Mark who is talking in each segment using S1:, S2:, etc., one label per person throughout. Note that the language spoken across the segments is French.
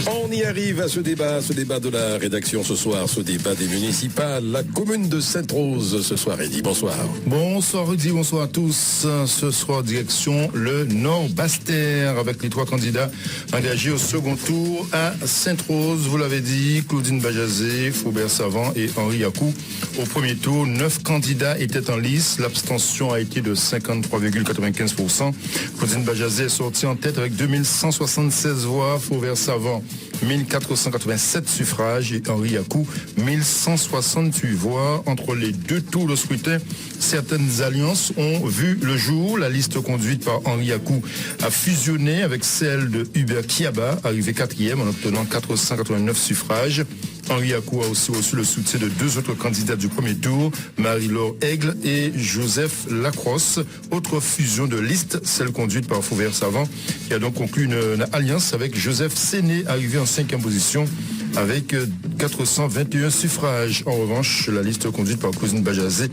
S1: On y arrive à ce débat de la rédaction ce soir, ce débat des municipales. La commune de Sainte-Rose ce soir, Eddy, bonsoir.
S2: Bonsoir Rudy, bonsoir à tous. Ce soir, direction le Nord-Bastère avec les trois candidats engagés au second tour à Sainte-Rose. Vous l'avez dit, Claudine Bajazé, Faubert Savant et Henri Yakou. Au premier tour, 9 candidats étaient en lice. L'abstention a été de 53,95%. Claudine Bajazé est sortie en tête avec 2176 voix. Faubert Savant, 1487 suffrages et Henri Yakou, 1168 voix. Entre les deux tours de scrutin, certaines alliances ont vu le jour. La liste conduite par Henri Yakou a fusionné avec celle de Hubert Kiaba, arrivé 4e en obtenant 489 suffrages. Henri Yakou a aussi reçu le soutien de 2 autres candidats du premier tour, Marie-Laure Aigle et Joseph Lacrosse. Autre fusion de liste, celle conduite par Faubert Savant, qui a donc conclu une alliance avec Joseph Séné, arrivé en 5e position avec 421 suffrages. En revanche, la liste conduite par Claudine Bajazé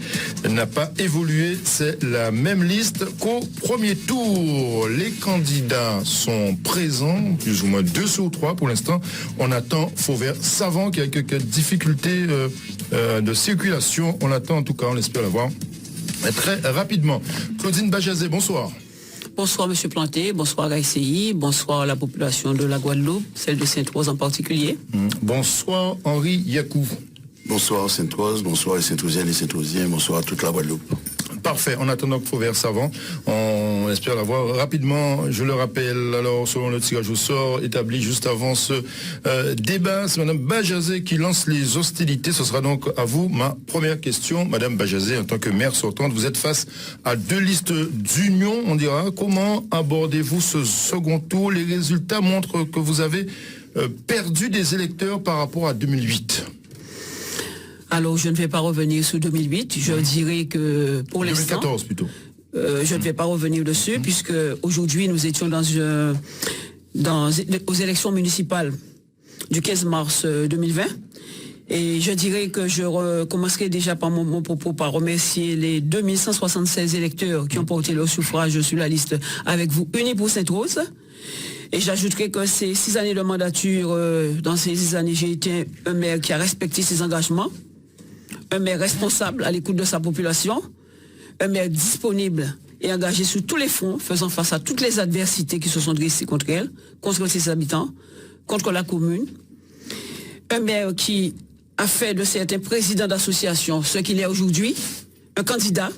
S2: n'a pas évolué. C'est la même liste qu'au premier tour. Les candidats sont présents, plus ou moins 2 sur 3 pour l'instant. On attend Faubert Savant qui a quelques difficultés de circulation. On attend en tout cas, on espère l'avoir très rapidement. Claudine Bajazé, bonsoir.
S3: Bonsoir M. Planté, bonsoir RCI, bonsoir à la population de la Guadeloupe, celle de Sainte-Rose en particulier.
S2: Bonsoir Henri Yakou.
S4: Bonsoir Sainte-Rose, bonsoir les Sainte-Rosiennes et Sainte-Rosiens, bonsoir à toute la Guadeloupe.
S2: Parfait, en attendant que Faubert Savant, on espère l'avoir rapidement. Je le rappelle, alors selon le tirage au sort établi juste avant ce débat, c'est Mme Bajazé qui lance les hostilités. Ce sera donc à vous ma première question. Mme Bajazé, en tant que maire sortante, vous êtes face à 2 listes d'union, on dira. Comment abordez-vous ce second tour? Les résultats montrent que vous avez perdu des électeurs par rapport à 2008.
S3: Alors, je ne vais pas revenir sur 2008. Je dirais que pour l'instant...
S2: 2014 plutôt.
S3: Je ne vais pas revenir dessus, puisque aujourd'hui, nous étions aux élections municipales du 15 mars 2020. Et je dirais que je commencerai déjà par mon propos par remercier les 2176 électeurs qui ont porté leur suffrage sur la liste avec vous, unis pour Sainte-Rose. Et j'ajouterai que ces 6 années de mandature, dans ces 6 années, j'ai été un maire qui a respecté ses engagements, un maire responsable à l'écoute de sa population, un maire disponible et engagé sur tous les fronts, faisant face à toutes les adversités qui se sont dressées contre elle, contre ses habitants, contre la commune. Un maire qui a fait de certains présidents d'associations ce qu'il est aujourd'hui, un candidat,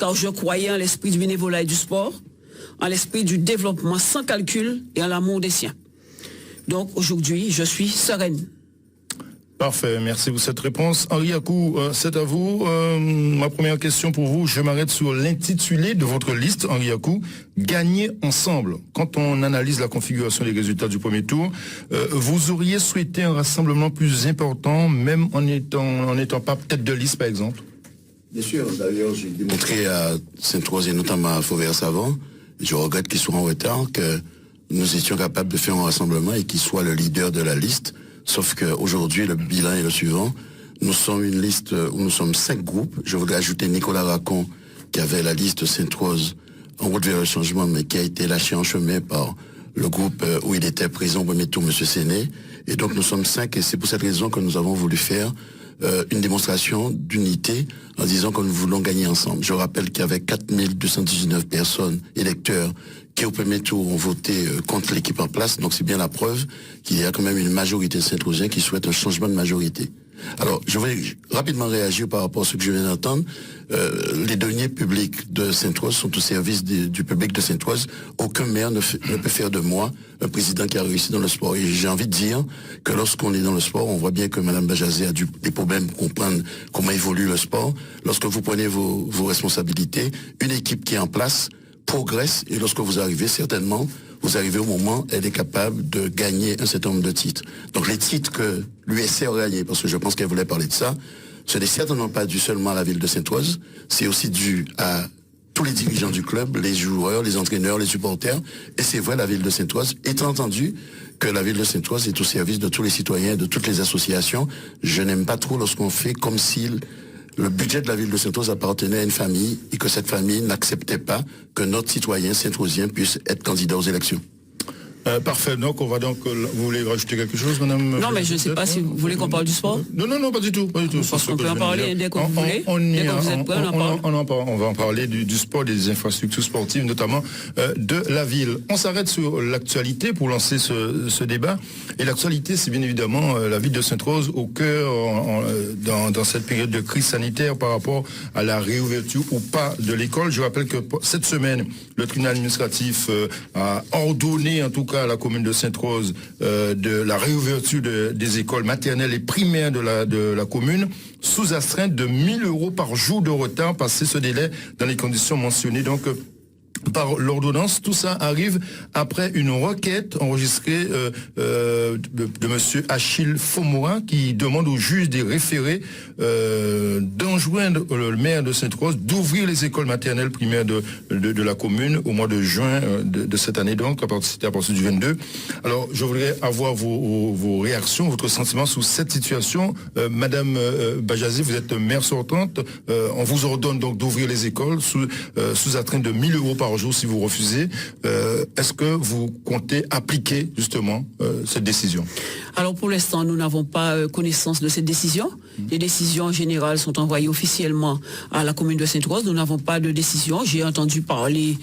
S3: car je croyais en l'esprit du bénévolat et du sport, en l'esprit du développement sans calcul et en l'amour des siens. Donc aujourd'hui, je suis sereine.
S2: Parfait, merci pour cette réponse. Henri Yakou, c'est à vous. Ma première question pour vous, je m'arrête sur l'intitulé de votre liste, Henri Yakou, Gagner ensemble. Quand on analyse la configuration des résultats du premier tour, vous auriez souhaité un rassemblement plus important, même en n'étant pas tête de liste, par exemple?
S4: Bien sûr, d'ailleurs, j'ai démontré à Sainte-Rose et notamment à Faubert Savant, je regrette qu'il soit en retard, que nous étions capables de faire un rassemblement et qu'il soit le leader de la liste. Sauf qu'aujourd'hui, le bilan est le suivant. Nous sommes une liste où nous sommes 5 groupes. Je voudrais ajouter Nicolas Racon, qui avait la liste Sainte-Rose en route vers le changement, mais qui a été lâché en chemin par le groupe où il était présent au premier tour, M. Séné. Et donc nous sommes 5 et c'est pour cette raison que nous avons voulu faire une démonstration d'unité en disant que nous voulons gagner ensemble. Je rappelle qu'il y avait 4219 personnes, électeurs, qui au premier tour ont voté contre l'équipe en place. Donc c'est bien la preuve qu'il y a quand même une majorité de Saint-Rosiens qui souhaite un changement de majorité. Alors, je vais rapidement réagir par rapport à ce que je viens d'entendre. Les deniers publics de Sainte-Rose sont au service du public de Sainte-Rose. Aucun maire ne peut faire de moi un président qui a réussi dans le sport. Et j'ai envie de dire que lorsqu'on est dans le sport, on voit bien que Mme Bajazé a des problèmes pour comprendre comment évolue le sport. Lorsque vous prenez vos responsabilités, une équipe qui est en place progresse et lorsque vous arrivez, certainement, vous arrivez au moment où elle est capable de gagner un certain nombre de titres. Donc les titres que l'USC a gagné, parce que je pense qu'elle voulait parler de ça, ce n'est certainement pas dû seulement à la ville de Sainte-Rose, c'est aussi dû à tous les dirigeants du club, les joueurs, les entraîneurs, les supporters, et c'est vrai, la ville de Sainte-Rose, étant entendu que la ville de Sainte-Rose est au service de tous les citoyens, de toutes les associations. Je n'aime pas trop lorsqu'on fait comme si le budget de la ville de Sainte-Rose appartenait à une famille et que cette famille n'acceptait pas que notre citoyen saint-rosien puisse être candidat aux élections.
S2: Parfait. Donc, on va donc. Vous voulez rajouter quelque chose, madame?
S3: Non, mais je ne sais pas si vous voulez qu'on parle du sport.
S2: Non, pas du tout.
S3: Parce qu'on peut en parler dès que vous voulez. Dès que vous êtes prêts, on en parle.
S2: On va en parler du sport, des infrastructures sportives, notamment de la ville. On s'arrête sur l'actualité pour lancer ce débat. Et l'actualité, c'est bien évidemment la ville de Sainte-Rose au cœur dans cette période de crise sanitaire par rapport à la réouverture ou pas de l'école. Je rappelle que cette semaine, le tribunal administratif a ordonné, en tout cas, à la commune de Sainte-Rose, de la réouverture des écoles maternelles et primaires de la commune, sous astreinte de 1 000 € par jour de retard, passé ce délai dans les conditions mentionnées. Donc, par l'ordonnance, tout ça arrive après une requête enregistrée de monsieur Achille Fomora qui demande au juge des référés d'enjoindre le maire de Sainte-Rose d'ouvrir les écoles maternelles primaires de la commune au mois de juin de cette année, donc à partir du 22. Alors, je voudrais avoir vos réactions, votre sentiment sur cette situation. Madame Bajazé, vous êtes maire sortante. On vous ordonne donc d'ouvrir les écoles sous astreinte de 1 000 € par jour si vous refusez. Est-ce que vous comptez appliquer justement cette décision?
S3: Alors pour l'instant, nous n'avons pas connaissance de cette décision. Les décisions générales sont envoyées officiellement à la commune de Sainte-Rose. Nous n'avons pas de décision. J'ai entendu parler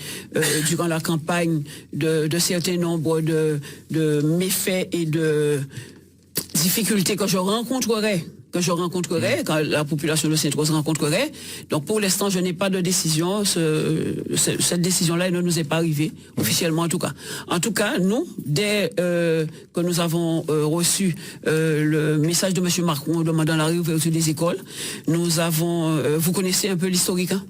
S3: durant la campagne de certains nombres de méfaits et de difficultés que je rencontrerai, quand la population de Sainte-Rose rencontrerait. Donc pour l'instant, je n'ai pas de décision. Cette décision-là ne nous est pas arrivée, officiellement en tout cas. En tout cas, nous, dès que nous avons reçu le message de M. Macron demandant la réouverture des écoles, nous avons, vous connaissez un peu l'historique, hein?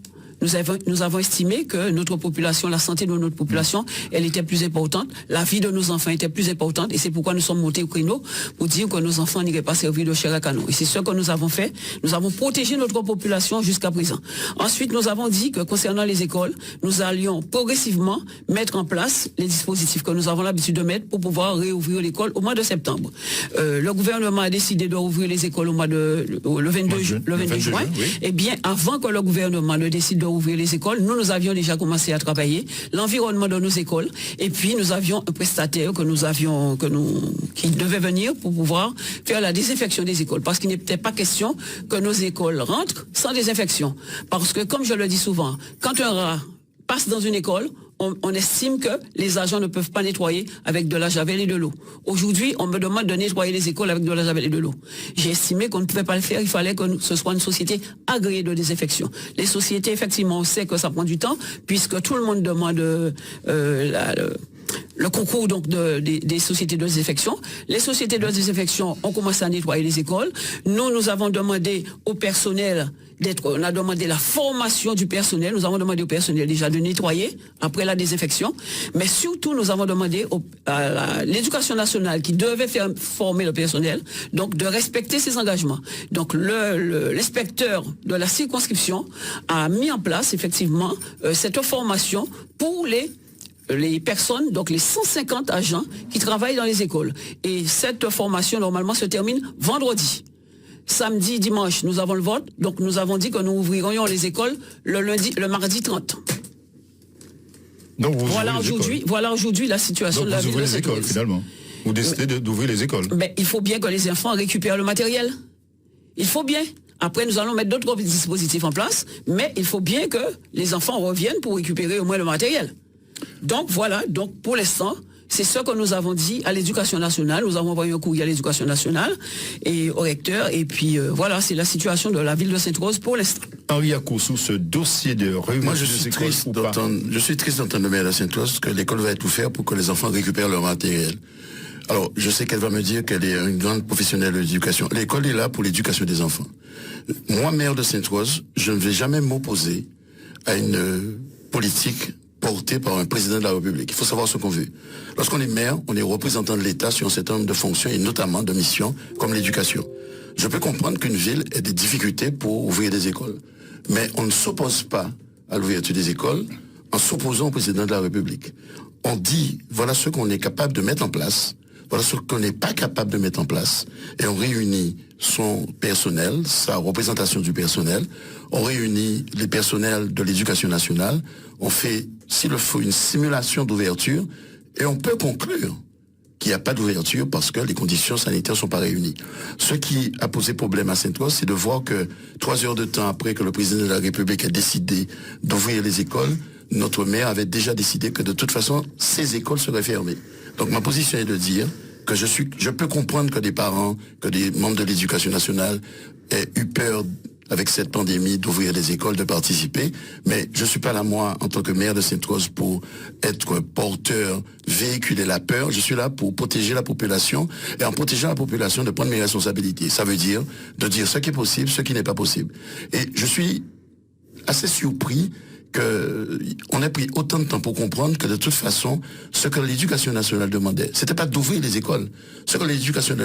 S3: Nous avons estimé que notre population, la santé de notre population, elle était plus importante, la vie de nos enfants était plus importante, et c'est pourquoi nous sommes montés au créneau pour dire que nos enfants n'iraient pas servir de chair à canon. Et c'est ce que nous avons fait. Nous avons protégé notre population jusqu'à présent. Ensuite, nous avons dit que concernant les écoles, nous allions progressivement mettre en place les dispositifs que nous avons l'habitude de mettre pour pouvoir réouvrir l'école au mois de septembre. Le gouvernement a décidé de rouvrir les écoles le 22 juin. Oui. Eh bien, avant que le gouvernement ne décide de ouvrir les écoles, nous avions déjà commencé à travailler l'environnement de nos écoles, et puis nous avions un prestataire qui devait venir pour pouvoir faire la désinfection des écoles, parce qu'il n'était pas question que nos écoles rentrent sans désinfection, parce que comme je le dis souvent, quand un rat passe dans une école, on estime que les agents ne peuvent pas nettoyer avec de la javel et de l'eau. Aujourd'hui, on me demande de nettoyer les écoles avec de la javel et de l'eau. J'ai estimé qu'on ne pouvait pas le faire, il fallait que ce soit une société agréée de désinfection. Les sociétés, effectivement, on sait que ça prend du temps, puisque tout le monde demande le concours donc des sociétés de désinfection. Les sociétés de désinfection ont commencé à nettoyer les écoles. Nous avons demandé au personnel on a demandé la formation du personnel. Nous avons demandé au personnel déjà de nettoyer après la désinfection. Mais surtout, nous avons demandé à l'éducation nationale qui devait former le personnel, donc de respecter ses engagements. Donc l'inspecteur de la circonscription a mis en place effectivement cette formation pour les personnes, donc les 150 agents qui travaillent dans les écoles. Et cette formation, normalement, se termine vendredi. Samedi, dimanche, nous avons le vote. Donc, nous avons dit que nous ouvririons les écoles le mardi 30.
S2: Donc,
S3: voilà aujourd'hui la situation de la ville de Sainte-Rose.
S2: Vous ouvrez les écoles, finalement. Vous décidez d'ouvrir les écoles.
S3: Mais il faut bien que les enfants récupèrent le matériel. Il faut bien. Après, nous allons mettre d'autres dispositifs en place, mais il faut bien que les enfants reviennent pour récupérer au moins le matériel. Donc voilà, donc pour l'instant, c'est ce que nous avons dit à l'éducation nationale. Nous avons envoyé un courrier à l'éducation nationale et au recteur. Et puis voilà, c'est la situation de la ville de Sainte-Rose pour l'instant.
S2: Henri Ako, sous ce dossier de réouverture.
S4: Moi, je suis triste d'entendre le maire de Sainte-Rose que l'école va tout faire pour que les enfants récupèrent leur matériel. Alors, je sais qu'elle va me dire qu'elle est une grande professionnelle de l'éducation. L'école est là pour l'éducation des enfants. Moi, maire de Sainte-Rose, je ne vais jamais m'opposer à une politique porté par un président de la République. Il faut savoir ce qu'on veut. Lorsqu'on est maire, on est représentant de l'État sur un certain nombre de fonctions et notamment de missions comme l'éducation. Je peux comprendre qu'une ville ait des difficultés pour ouvrir des écoles. Mais on ne s'oppose pas à l'ouverture des écoles en s'opposant au président de la République. On dit, voilà ce qu'on est capable de mettre en place, voilà ce qu'on n'est pas capable de mettre en place, et on réunit son personnel, sa représentation du personnel, on réunit les personnels de l'éducation nationale, on fait, s'il le faut, une simulation d'ouverture, Et on peut conclure qu'il n'y a pas d'ouverture parce que les conditions sanitaires ne sont pas réunies. Ce qui a posé problème à Sainte-Rose, c'est de voir que 3 heures de temps après que le président de la République a décidé d'ouvrir les écoles, notre maire avait déjà décidé que de toute façon, ces écoles seraient fermées. Donc ma position est de dire que je peux comprendre que des parents, que des membres de l'éducation nationale aient eu peur avec cette pandémie d'ouvrir les écoles, de participer, mais je suis pas là, moi, en tant que maire de Sainte-Rose, pour être porteur, véhiculer la peur. Je suis là pour protéger la population, et en protégeant la population, de prendre mes responsabilités. Ça veut dire de dire ce qui est possible, ce qui n'est pas possible. Et je suis assez surpris qu'on ait pris autant de temps pour comprendre que de toute façon, ce que l'éducation nationale demandait, c'était pas d'ouvrir les écoles. Ce que l'éducation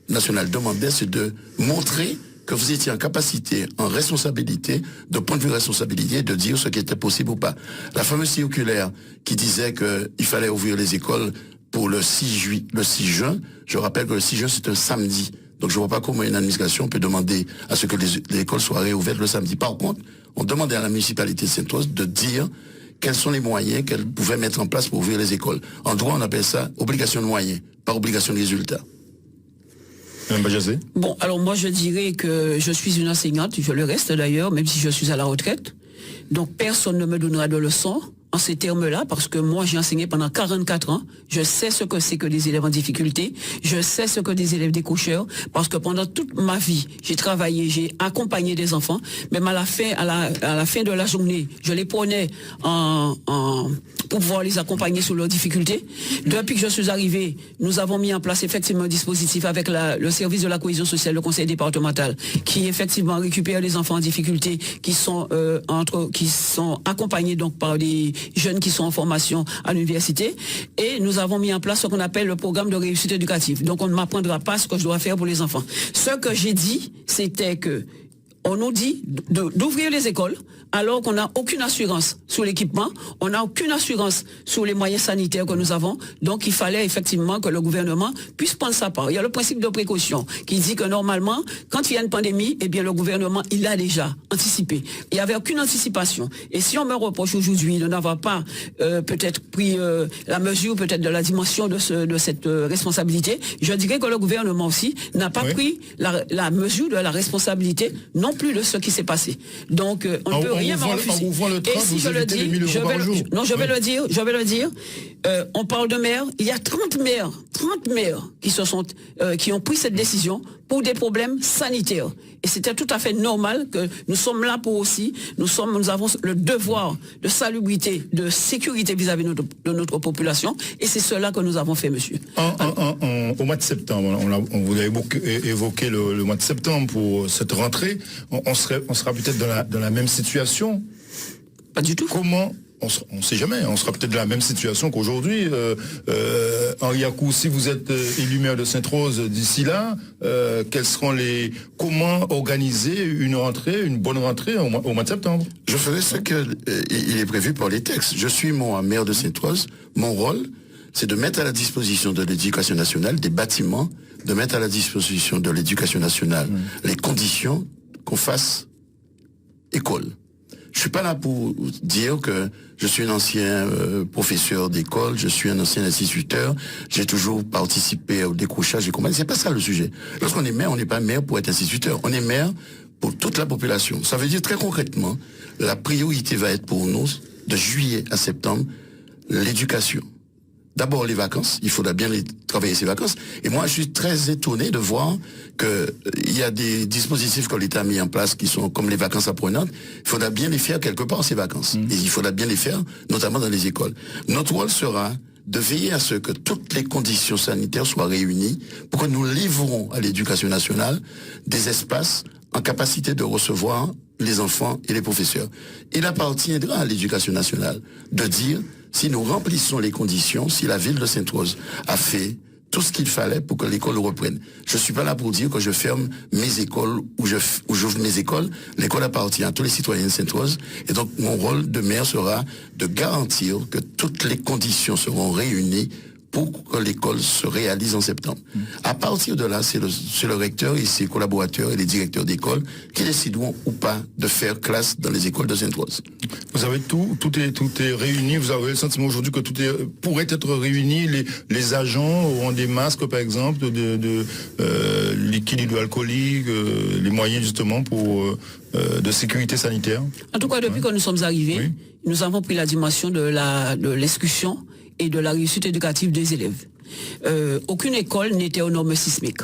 S4: nationale demandait, c'est de montrer que vous étiez en capacité, en responsabilité, de prendre vos responsabilités, de dire ce qui était possible ou pas. La fameuse circulaire qui disait qu'il fallait ouvrir les écoles pour le 6 juin, je rappelle que le 6 juin, c'est un samedi. Donc je ne vois pas comment une administration peut demander à ce que les écoles soient réouvertes le samedi. Par contre, on demandait à la municipalité de Sainte-Rose de dire quels sont les moyens qu'elle pouvait mettre en place pour ouvrir les écoles. En droit, on appelle ça obligation de moyens, pas obligation de résultats.
S3: Bon, alors moi je dirais que je suis une enseignante, je le reste d'ailleurs, même si je suis à la retraite. Donc personne ne me donnera de leçons en ces termes-là, parce que moi j'ai enseigné pendant 44 ans, je sais ce que c'est que des élèves en difficulté, je sais ce que des élèves décrocheurs, parce que pendant toute ma vie, j'ai travaillé, j'ai accompagné des enfants, même à la fin de la journée, je les prenais pour pouvoir les accompagner sur leurs difficultés. Depuis que je suis arrivé, nous avons mis en place effectivement un dispositif avec le service de la cohésion sociale, le conseil départemental, qui effectivement récupère les enfants en difficulté, qui sont accompagnés donc par des jeunes qui sont en formation à l'université, et nous avons mis en place ce qu'on appelle le programme de réussite éducative. Donc on ne m'apprendra pas ce que je dois faire pour les enfants. Ce que j'ai dit, c'était que on nous dit d'ouvrir les écoles alors qu'on n'a aucune assurance sur l'équipement, on n'a aucune assurance sur les moyens sanitaires que nous avons. Donc il fallait effectivement que le gouvernement puisse prendre sa part. Il y a le principe de précaution qui dit que normalement, quand il y a une pandémie, eh bien le gouvernement, il l'a déjà anticipé. Il n'y avait aucune anticipation. Et si on me reproche aujourd'hui de n'avoir pas peut-être pris la mesure peut-être de la dimension de cette responsabilité, je dirais que le gouvernement aussi n'a pas pris la mesure de la responsabilité non plus de ce qui s'est passé. Donc on ne peut rien me refuser. Et si je le dis, je vais le dire, on parle de maires, il y a 30 maires qui ont pris cette décision pour des problèmes sanitaires. Et c'était tout à fait normal que nous sommes là pour aussi, nous avons le devoir de salubrité, de sécurité vis-à-vis de notre population, et c'est cela que nous avons fait, monsieur.
S2: Au mois de septembre, on vous a évoqué le mois de septembre pour cette rentrée, on sera peut-être dans la même situation.
S3: Pas du tout.
S2: Comment? On ne sait jamais, on sera peut-être dans la même situation qu'aujourd'hui. Henri Akou, si vous êtes élu maire de Sainte-Rose d'ici là, comment organiser une bonne rentrée au mois de septembre?
S4: Je ferai ce qu'il est prévu par les textes. Je suis moi maire de Sainte-Rose, mon rôle, c'est de mettre à la disposition de l'éducation nationale des bâtiments, de mettre à la disposition de l'éducation nationale les conditions qu'on fasse école. Je suis pas là pour dire que je suis un ancien professeur d'école, je suis un ancien instituteur, j'ai toujours participé au décrochage et compagnie. C'est pas ça le sujet. Lorsqu'on est maire, on n'est pas maire pour être instituteur. On est maire pour toute la population. Ça veut dire très concrètement, la priorité va être pour nous, de juillet à septembre, l'éducation. D'abord les vacances, il faudra bien travailler ces vacances. Et moi, je suis très étonné de voir qu'il y a des dispositifs que l'État a mis en place qui sont comme les vacances apprenantes. Il faudra bien les faire quelque part, ces vacances. Et il faudra bien les faire, notamment dans les écoles. Notre rôle sera de veiller à ce que toutes les conditions sanitaires soient réunies pour que nous livrons à l'éducation nationale des espaces en capacité de recevoir les enfants et les professeurs. Il appartiendra à l'éducation nationale de dire si nous remplissons les conditions, si la ville de Sainte-Rose a fait tout ce qu'il fallait pour que l'école reprenne. Je ne suis pas là pour dire que je ferme mes écoles ou j'ouvre mes écoles. L'école appartient à tous les citoyens de Sainte-Rose. Et donc, mon rôle de maire sera de garantir que toutes les conditions seront réunies pour que l'école se réalise en septembre. À partir de là, c'est le recteur et ses collaborateurs et les directeurs d'école qui décideront ou pas de faire classe dans les écoles de Sainte-Rose.
S2: Vous avez tout est réuni. Vous avez le sentiment aujourd'hui que tout pourrait être réuni. Les agents auront des masques, par exemple, de liquide hydroalcoolique, les moyens justement de sécurité sanitaire.
S3: En tout cas, depuis que nous sommes arrivés, nous avons pris la dimension de l'exclusion et de la réussite éducative des élèves. Aucune école n'était aux normes sismiques.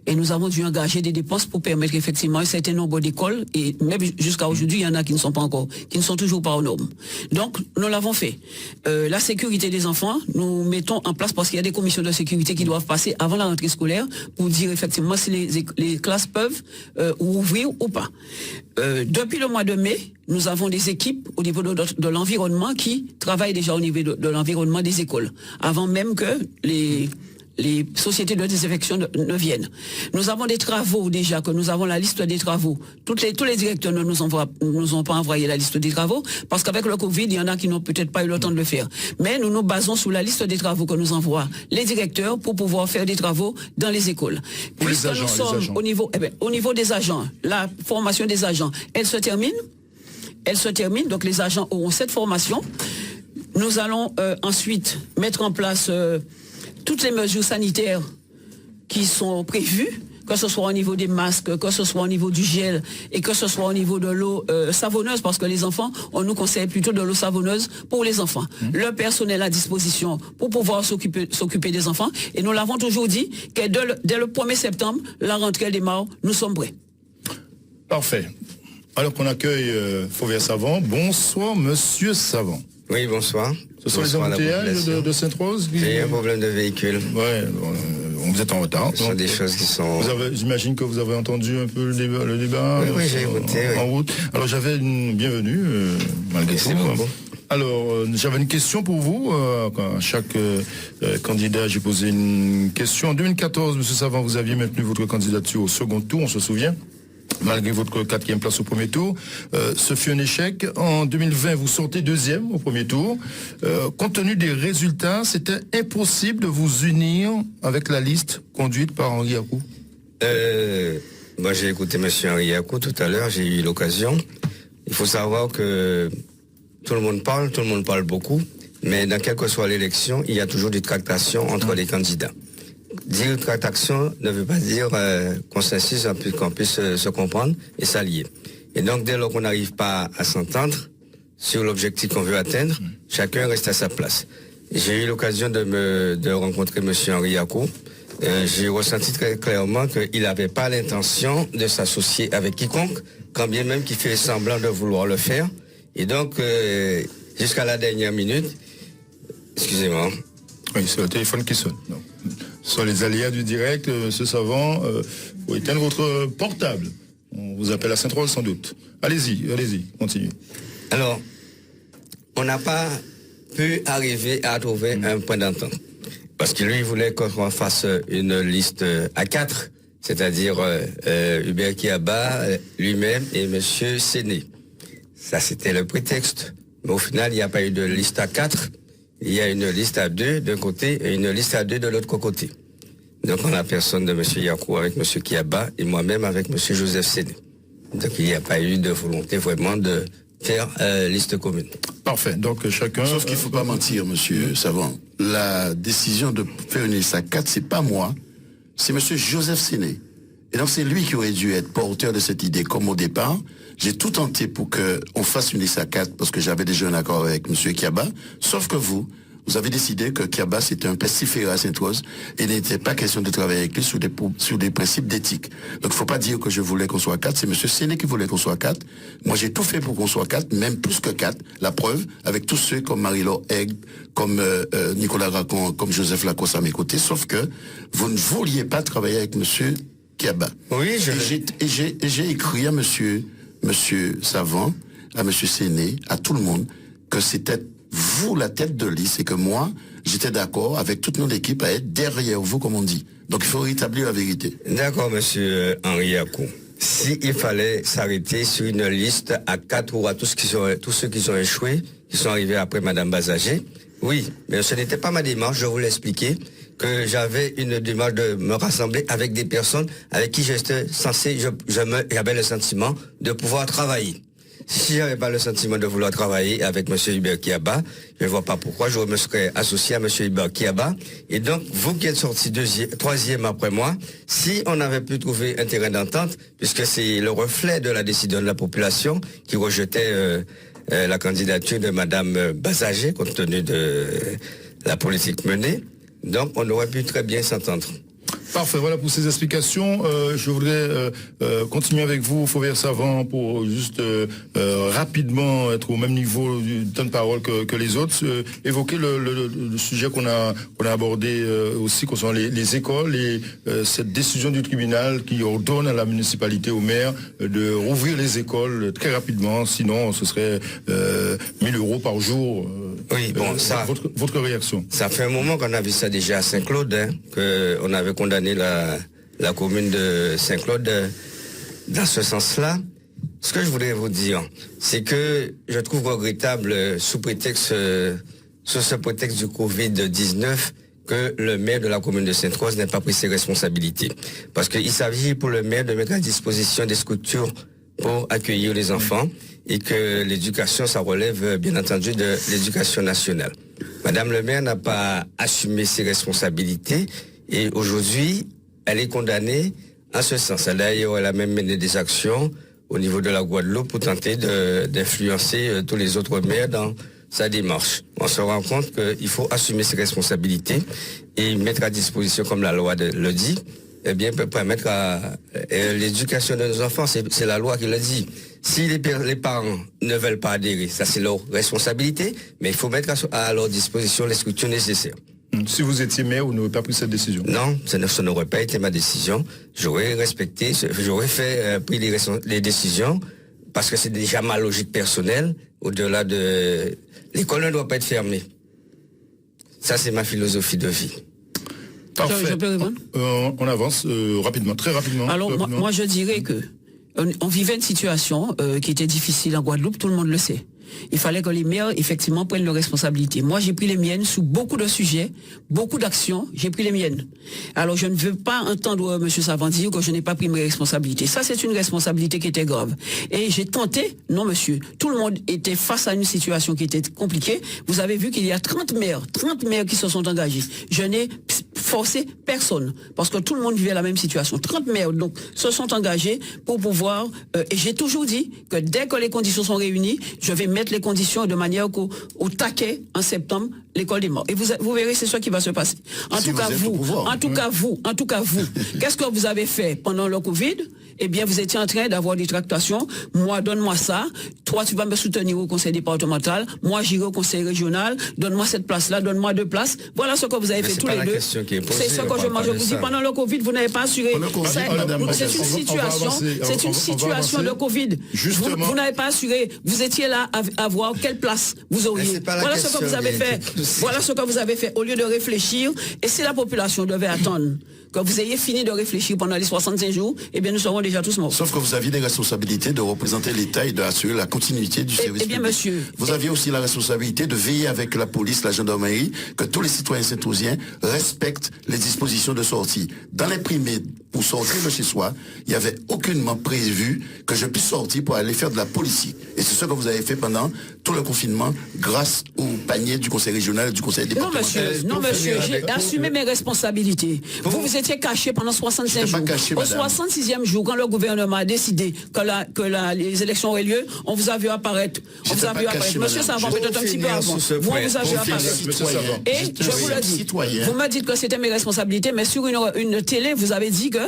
S3: Et nous avons dû engager des dépenses pour permettre effectivement un certain nombre d'écoles, et même jusqu'à aujourd'hui, il y en a qui ne sont toujours pas aux normes. Donc, nous l'avons fait. La sécurité des enfants, nous mettons en place, parce qu'il y a des commissions de sécurité qui doivent passer avant la rentrée scolaire pour dire effectivement si les classes peuvent ouvrir ou pas. Depuis le mois de mai, nous avons des équipes au niveau de l'environnement qui travaillent déjà au niveau de l'environnement des écoles, avant même que les sociétés de désinfection ne viennent. Nous avons des travaux déjà, que nous avons la liste des travaux. Tous les directeurs ne nous ont pas envoyé la liste des travaux, parce qu'avec le Covid, il y en a qui n'ont peut-être pas eu le temps de le faire. Mais nous nous basons sur la liste des travaux que nous envoient les directeurs pour pouvoir faire des travaux dans les écoles.
S2: Pour les agents,
S3: nous sommes au niveau des agents, la formation des agents, elle se termine, donc les agents auront cette formation. Nous allons ensuite mettre en place toutes les mesures sanitaires qui sont prévues, que ce soit au niveau des masques, que ce soit au niveau du gel et que ce soit au niveau de l'eau savonneuse, parce que les enfants, on nous conseille plutôt de l'eau savonneuse pour les enfants. Le personnel à disposition pour pouvoir s'occuper des enfants. Et nous l'avons toujours dit que dès le 1er septembre, la rentrée démarre, nous sommes prêts.
S2: Parfait. Alors qu'on accueille Fauvert Savant. Bonsoir, monsieur Savant.
S5: Oui, bonsoir.
S2: Ce sont les embouteillages de Sainte-Rose?
S5: J'ai un problème de véhicule.
S2: Ouais, vous êtes en retard.
S5: Ce sont des choses qui sont...
S2: J'imagine que vous avez entendu un peu le débat.
S5: Oui, j'ai écouté.
S2: En route. Alors j'avais une bienvenue, malgré tout. Alors, j'avais une question pour vous. À chaque candidat, j'ai posé une question. En 2014, monsieur Savant, vous aviez maintenu votre candidature au second tour, on se souvient, malgré votre 4e place au premier tour. Ce fut un échec. En 2020, vous sortez 2e au premier tour. Compte tenu des résultats, c'était impossible de vous unir avec la liste conduite par Henri Yakou.
S5: Moi, j'ai écouté M. Henri Yakou tout à l'heure, j'ai eu l'occasion. Il faut savoir que tout le monde parle beaucoup, mais dans quelle que soit l'élection, il y a toujours des tractations entre les candidats. Dire tractation ne veut pas dire consensus, qu'on puisse se comprendre et s'allier. Et donc, dès lors qu'on n'arrive pas à s'entendre sur l'objectif qu'on veut atteindre, chacun reste à sa place. J'ai eu l'occasion de rencontrer M. Henri Yakou. J'ai ressenti très clairement qu'il n'avait pas l'intention de s'associer avec quiconque, quand bien même qu'il fait semblant de vouloir le faire. Et donc, jusqu'à la dernière minute, excusez-moi.
S2: Oui, c'est le téléphone qui sonne. Non. Ce sont les aléas du direct, monsieur Savant. Faut éteindre votre portable. On vous appelle à Sainte-Rose sans doute. Allez-y, continuez.
S5: Alors, on n'a pas pu arriver à trouver un point d'entente. Parce que lui, il voulait qu'on fasse une liste à 4, c'est-à-dire Hubert Kiaba, lui-même et monsieur Séné. Ça, c'était le prétexte. Mais au final, il n'y a pas eu de liste à 4. Il y a une liste à 2 d'un côté et une liste à 2 de l'autre côté. Donc, on a la personne de M. Yakou avec M. Kiaba et moi-même avec M. Joseph Séné. Donc, il n'y a pas eu de volonté vraiment de faire liste commune.
S2: Parfait. Donc, chacun...
S4: Sauf qu'il ne faut pas mentir, monsieur Savant. La décision de faire une liste à 4, c'est pas moi, c'est M. Joseph Séné. Et donc, c'est lui qui aurait dû être porteur de cette idée. Comme au départ, j'ai tout tenté pour qu'on fasse une liste à 4 parce que j'avais déjà un accord avec M. Kiaba. Sauf que vous avez décidé que Kiaba, c'était un pestiféré à Sainte-Rose et il n'était pas question de travailler avec lui sur des principes d'éthique. Donc, il ne faut pas dire que je voulais qu'on soit 4. C'est M. Séné qui voulait qu'on soit 4. Moi, j'ai tout fait pour qu'on soit 4, même plus que 4. La preuve, avec tous ceux comme Marie-Laure Aigle, comme Nicolas Racon, comme Joseph Lacoste à mes côtés. Sauf que vous ne vouliez pas travailler avec M. Kiaba.
S5: Oui,
S4: Et j'ai écrit à monsieur Savant, à M. Séné, à tout le monde, que c'était vous la tête de liste et que moi, j'étais d'accord avec toute notre équipe à être derrière vous, comme on dit. Donc il faut rétablir la vérité.
S5: D'accord, monsieur Henri Yakou. S'il fallait s'arrêter sur une liste à 4 ou à tous ceux qui ont échoué, qui sont arrivés après Madame Bazagé, Oui, mais ce n'était pas ma démarche, je vous l'expliquais, que j'avais une démarche de me rassembler avec des personnes avec qui j'étais censé, j'avais le sentiment de pouvoir travailler. Si j'avais pas le sentiment de vouloir travailler avec M. Hubert Kiaba, je ne vois pas pourquoi je me serais associé à M. Hubert Kiaba. Et donc, vous qui êtes sorti troisième après moi, si on avait pu trouver un terrain d'entente, puisque c'est le reflet de la décision de la population qui rejetait la candidature de Madame Bazager, compte tenu de la politique menée, donc on aurait pu très bien s'entendre.
S2: Parfait, voilà pour ces explications. Je voudrais continuer avec vous, Fauvert Savant, pour juste rapidement être au même niveau du temps de parole que les autres, évoquer le sujet qu'on a abordé aussi concernant les écoles et cette décision du tribunal qui ordonne à la municipalité, au maire, de rouvrir les écoles très rapidement, sinon ce serait 1000 € par jour.
S5: Oui, bon, ça...
S2: Votre réaction?
S5: Ça fait un moment qu'on a vu ça déjà à Saint-Claude, hein, qu'on avait condamné la commune de Saint-Claude dans ce sens-là. Ce que je voudrais vous dire, c'est que je trouve regrettable, sous ce prétexte du Covid-19, que le maire de la commune de Sainte-Rose n'ait pas pris ses responsabilités. Parce qu'il s'agit pour le maire de mettre à disposition des structures pour accueillir les enfants et que l'éducation, ça relève bien entendu de l'éducation nationale. Madame le maire n'a pas assumé ses responsabilités et aujourd'hui, elle est condamnée en ce sens. D'ailleurs, elle a même mené des actions au niveau de la Guadeloupe pour tenter d'influencer tous les autres maires dans sa démarche. On se rend compte qu'il faut assumer ses responsabilités et mettre à disposition, comme la loi le dit, eh bien, peut permettre à l'éducation de nos enfants, c'est la loi qui le dit. Si les parents ne veulent pas adhérer, ça c'est leur responsabilité, mais il faut mettre à leur disposition les structures nécessaires.
S2: Si vous étiez maire, vous n'auriez pas pris cette décision?
S5: Non, ça n'aurait pas été ma décision. J'aurais respecté, j'aurais pris les décisions, parce que c'est déjà ma logique personnelle, au-delà de... L'école ne doit pas être fermée. Ça, c'est ma philosophie de vie.
S2: Parfait.
S3: Je peux répondre?
S2: On avance rapidement, très rapidement.
S3: Alors, moi, je dirais que on vivait une situation qui était difficile en Guadeloupe, tout le monde le sait. Il fallait que les maires, effectivement, prennent leurs responsabilités. Moi, j'ai pris les miennes sous beaucoup de sujets, beaucoup d'actions, j'ai pris les miennes. Alors, je ne veux pas entendre M. Savant dire que je n'ai pas pris mes responsabilités. Ça, c'est une responsabilité qui était grave. Et j'ai tenté, non, monsieur, tout le monde était face à une situation qui était compliquée. Vous avez vu qu'il y a 30 maires qui se sont engagés. Je n'ai forcé personne, parce que tout le monde vivait la même situation. 30 maires, donc, se sont engagés pour pouvoir, et j'ai toujours dit que dès que les conditions sont réunies, je vais mettre les conditions de manière qu'au taquet, en septembre, l'école des morts. Et vous verrez, c'est ce qui va se passer. En tout cas, vous, qu'est-ce que vous avez fait pendant le Covid? Eh bien, vous étiez en train d'avoir des tractations. Moi, donne-moi ça. Toi, tu vas me soutenir au conseil départemental. Moi, j'irai au conseil régional. Donne-moi cette place-là. Donne-moi 2 places. Voilà ce que vous avez fait tous les deux. C'est ce que je vous dis. Pendant le Covid, vous n'avez pas assuré. C'est une situation de Covid. Vous n'avez pas assuré. Vous étiez là à voir quelle place vous auriez. Voilà ce que vous avez fait. Voilà ce que vous avez fait. Au lieu de réfléchir, et si la population devait attendre que vous ayez fini de réfléchir pendant les 65 jours, eh bien, nous serons déjà tous morts.
S4: Sauf que vous aviez des responsabilités de représenter l'État et d'assurer la continuité du service public.
S3: Monsieur.
S4: Vous aviez aussi la responsabilité de veiller avec la police, la gendarmerie, que tous les citoyens saint-rosiens respectent les dispositions de sortie. Dans les primés, pour sortir de chez soi, il n'y avait aucunement prévu que je puisse sortir pour aller faire de la politique. Et c'est ce que vous avez fait pendant tout le confinement, grâce au panier du conseil régional et du conseil départemental.
S3: Non, monsieur, j'ai assumé mes responsabilités. Vous étiez caché pendant 65 jours. Au 66e jour, quand le gouvernement a décidé que les élections auraient lieu, on vous a vu apparaître. Monsieur Savant, peut-être un petit peu avant. Vous, on vous a vu apparaître. Et je vous le dis, vous me dites que c'était mes responsabilités, mais sur une télé, vous avez dit que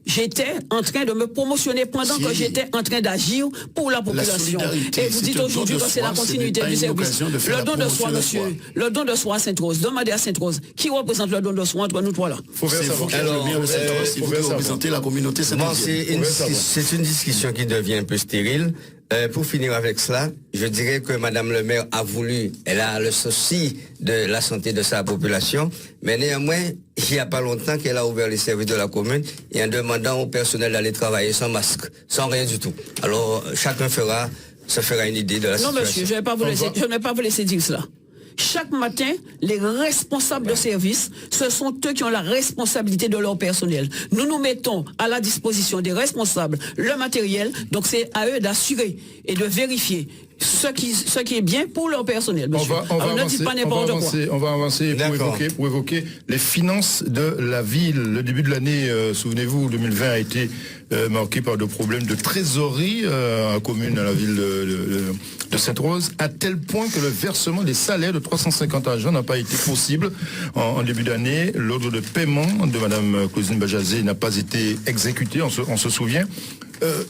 S3: j'étais en train de me promotionner pendant que j'étais en train d'agir pour la population. Et vous dites aujourd'hui que c'est la continuité du service. Le don de soi, monsieur. Le don de soi à Sainte-Rose. Demandez à Sainte-Rose. Qui représente le don de soi entre nous trois là?
S5: Alors,
S4: si vous représentez la communauté sainte-rosienne.
S5: C'est une discussion qui devient un peu stérile. Pour finir avec cela, je dirais que Madame le maire elle a le souci de la santé de sa population, mais néanmoins, il n'y a pas longtemps qu'elle a ouvert les services de la commune et en demandant au personnel d'aller travailler sans masque, sans rien du tout. Alors, chacun se fera une idée de la situation.
S3: Non, monsieur, je ne vais pas vous laisser dire cela. chaque matin, les responsables de service, ce sont eux qui ont la responsabilité de leur personnel. Nous nous mettons à la disposition des responsables le matériel, donc c'est à eux d'assurer et de vérifier ce qui est bien pour leur personnel.
S2: On va avancer pour évoquer les finances de la ville. Le début de l'année, souvenez-vous, 2020 a été marqué par des problèmes de trésorerie à commune, à la ville de Sainte-Rose, à tel point que le versement des salaires de 350 agents n'a pas été possible en début d'année. L'ordre de paiement de Mme Claudine Bajazé n'a pas été exécuté, on se souvient.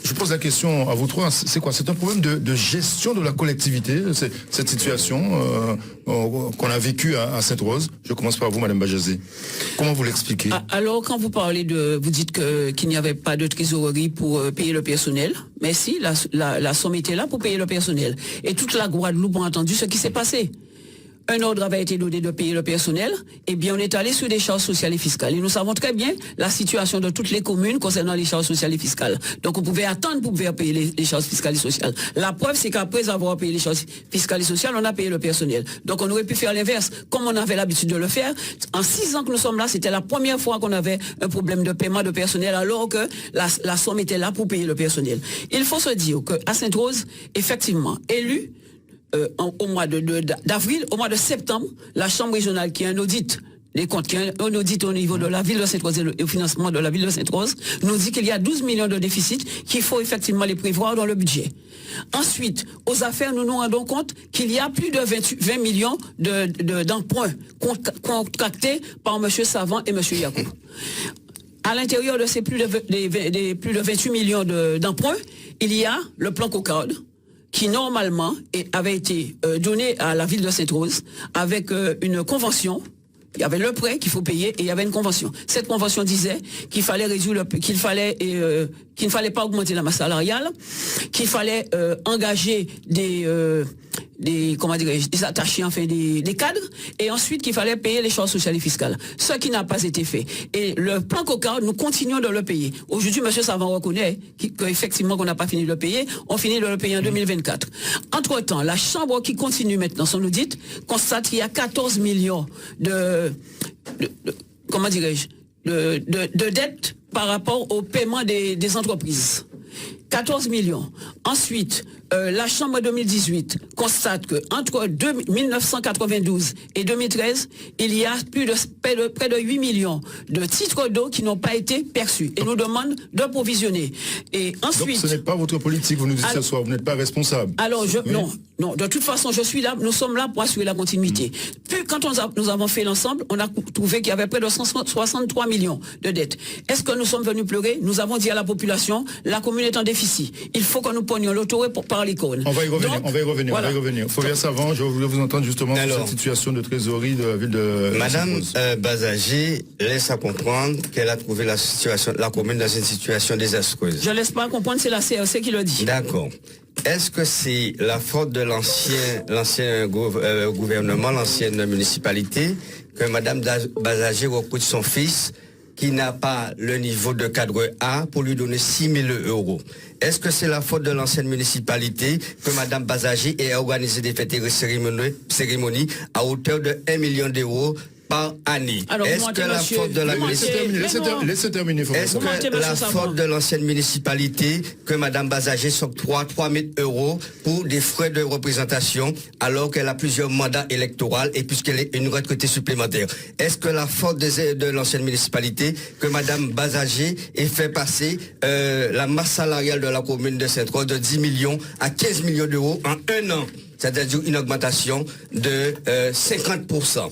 S2: Je pose la question à vous trois, c'est quoi? C'est un problème de gestion de la collectivité, cette situation qu'on a vécue à Sainte-Rose. Je commence par vous, Madame Bajazé. Comment vous l'expliquez?
S3: Alors, quand vous parlez vous dites qu'il n'y avait pas de trésorerie pour payer le personnel, mais si, la somme était là pour payer le personnel. Et toute la Guadeloupe a entendu ce qui s'est passé. Un ordre avait été donné de payer le personnel, et bien on est allé sur des charges sociales et fiscales. Et nous savons très bien la situation de toutes les communes concernant les charges sociales et fiscales. Donc on pouvait attendre pour pouvoir payer les charges fiscales et sociales. La preuve, c'est qu'après avoir payé les charges fiscales et sociales, on a payé le personnel. Donc on aurait pu faire l'inverse, comme on avait l'habitude de le faire. En 6 ans que nous sommes là, c'était la première fois qu'on avait un problème de paiement de personnel, alors que la somme était là pour payer le personnel. Il faut se dire qu'à Sainte-Rose, effectivement, élu, au mois d'avril, au mois de septembre, la Chambre régionale qui a un audit des comptes, qui a un audit au niveau de la ville de Sainte-Rose et au financement de la ville de Sainte-Rose, nous dit qu'il y a 12 millions de déficits qu'il faut effectivement les prévoir dans le budget. Ensuite, aux affaires, nous nous rendons compte qu'il y a plus de 20 millions d'emprunts contractés par M. Savant et M. Yacoub. À l'intérieur de ces plus de 28 millions d'emprunts, il y a le plan Cocarde, qui normalement avait été donné à la ville de Sainte-Rose avec une convention. Il y avait le prêt qu'il faut payer et il y avait une convention. Cette convention disait qu'il fallait résoudre, qu'il ne fallait pas augmenter la masse salariale, qu'il fallait engager des attachés, enfin des cadres, et ensuite qu'il fallait payer les charges sociales et fiscales. Ce qui n'a pas été fait. Et le plan Cocarde, nous continuons de le payer. Aujourd'hui, M. Savant reconnaît qu'effectivement qu'on n'a pas fini de le payer. On finit de le payer en 2024. Entre-temps, la Chambre qui continue maintenant son audit constate qu'il y a 14 millions de dettes par rapport au paiement des entreprises. 14 millions. Ensuite, la Chambre 2018 constate que entre 1992 et 2013, il y a près de 8 millions de titres d'eau qui n'ont pas été perçus et nous demandent de provisionner. Et ensuite,
S2: donc ce n'est pas votre politique, vous nous dites ce soir, vous n'êtes pas responsable.
S3: Alors, non, de toute façon, je suis là, nous sommes là pour assurer la continuité. Puis, quand nous avons fait l'ensemble, on a trouvé qu'il y avait près de 163 millions de dettes. Est-ce que nous sommes venus pleurer? Nous avons dit à la population, la commune est en déficit. Il faut que nous prenions l'autorité par les cônes.
S2: On va y revenir. Fauvier Savant, je voulais vous entendre justement sur cette situation de trésorerie de la ville de
S5: Madame Bajazé laisse à comprendre qu'elle a trouvé la commune dans une situation désastreuse.
S3: Je ne laisse pas comprendre, c'est la CRC qui le dit.
S5: D'accord. Est-ce que c'est la faute de l'ancien gouvernement, l'ancienne municipalité, que Madame Bajazé recrute son fils qui n'a pas le niveau de cadre A pour lui donner 6 000 euros? Est-ce que c'est la faute de l'ancienne municipalité que Mme Bajazé ait organisé des fêtes et cérémonies à hauteur de 1 million d'euros par année? Est-ce que la faute de la faute de l'ancienne municipalité que Mme Bajazé s'octroie 3 000 euros pour des frais de représentation alors qu'elle a plusieurs mandats électoraux et puisqu'elle est une retraitée supplémentaire? Est-ce que la faute de l'ancienne municipalité que Mme Bajazé ait fait passer la masse salariale de la commune de Sainte-Rose de 10 millions à 15 millions d'euros en 1 an, c'est-à-dire une augmentation de 50%.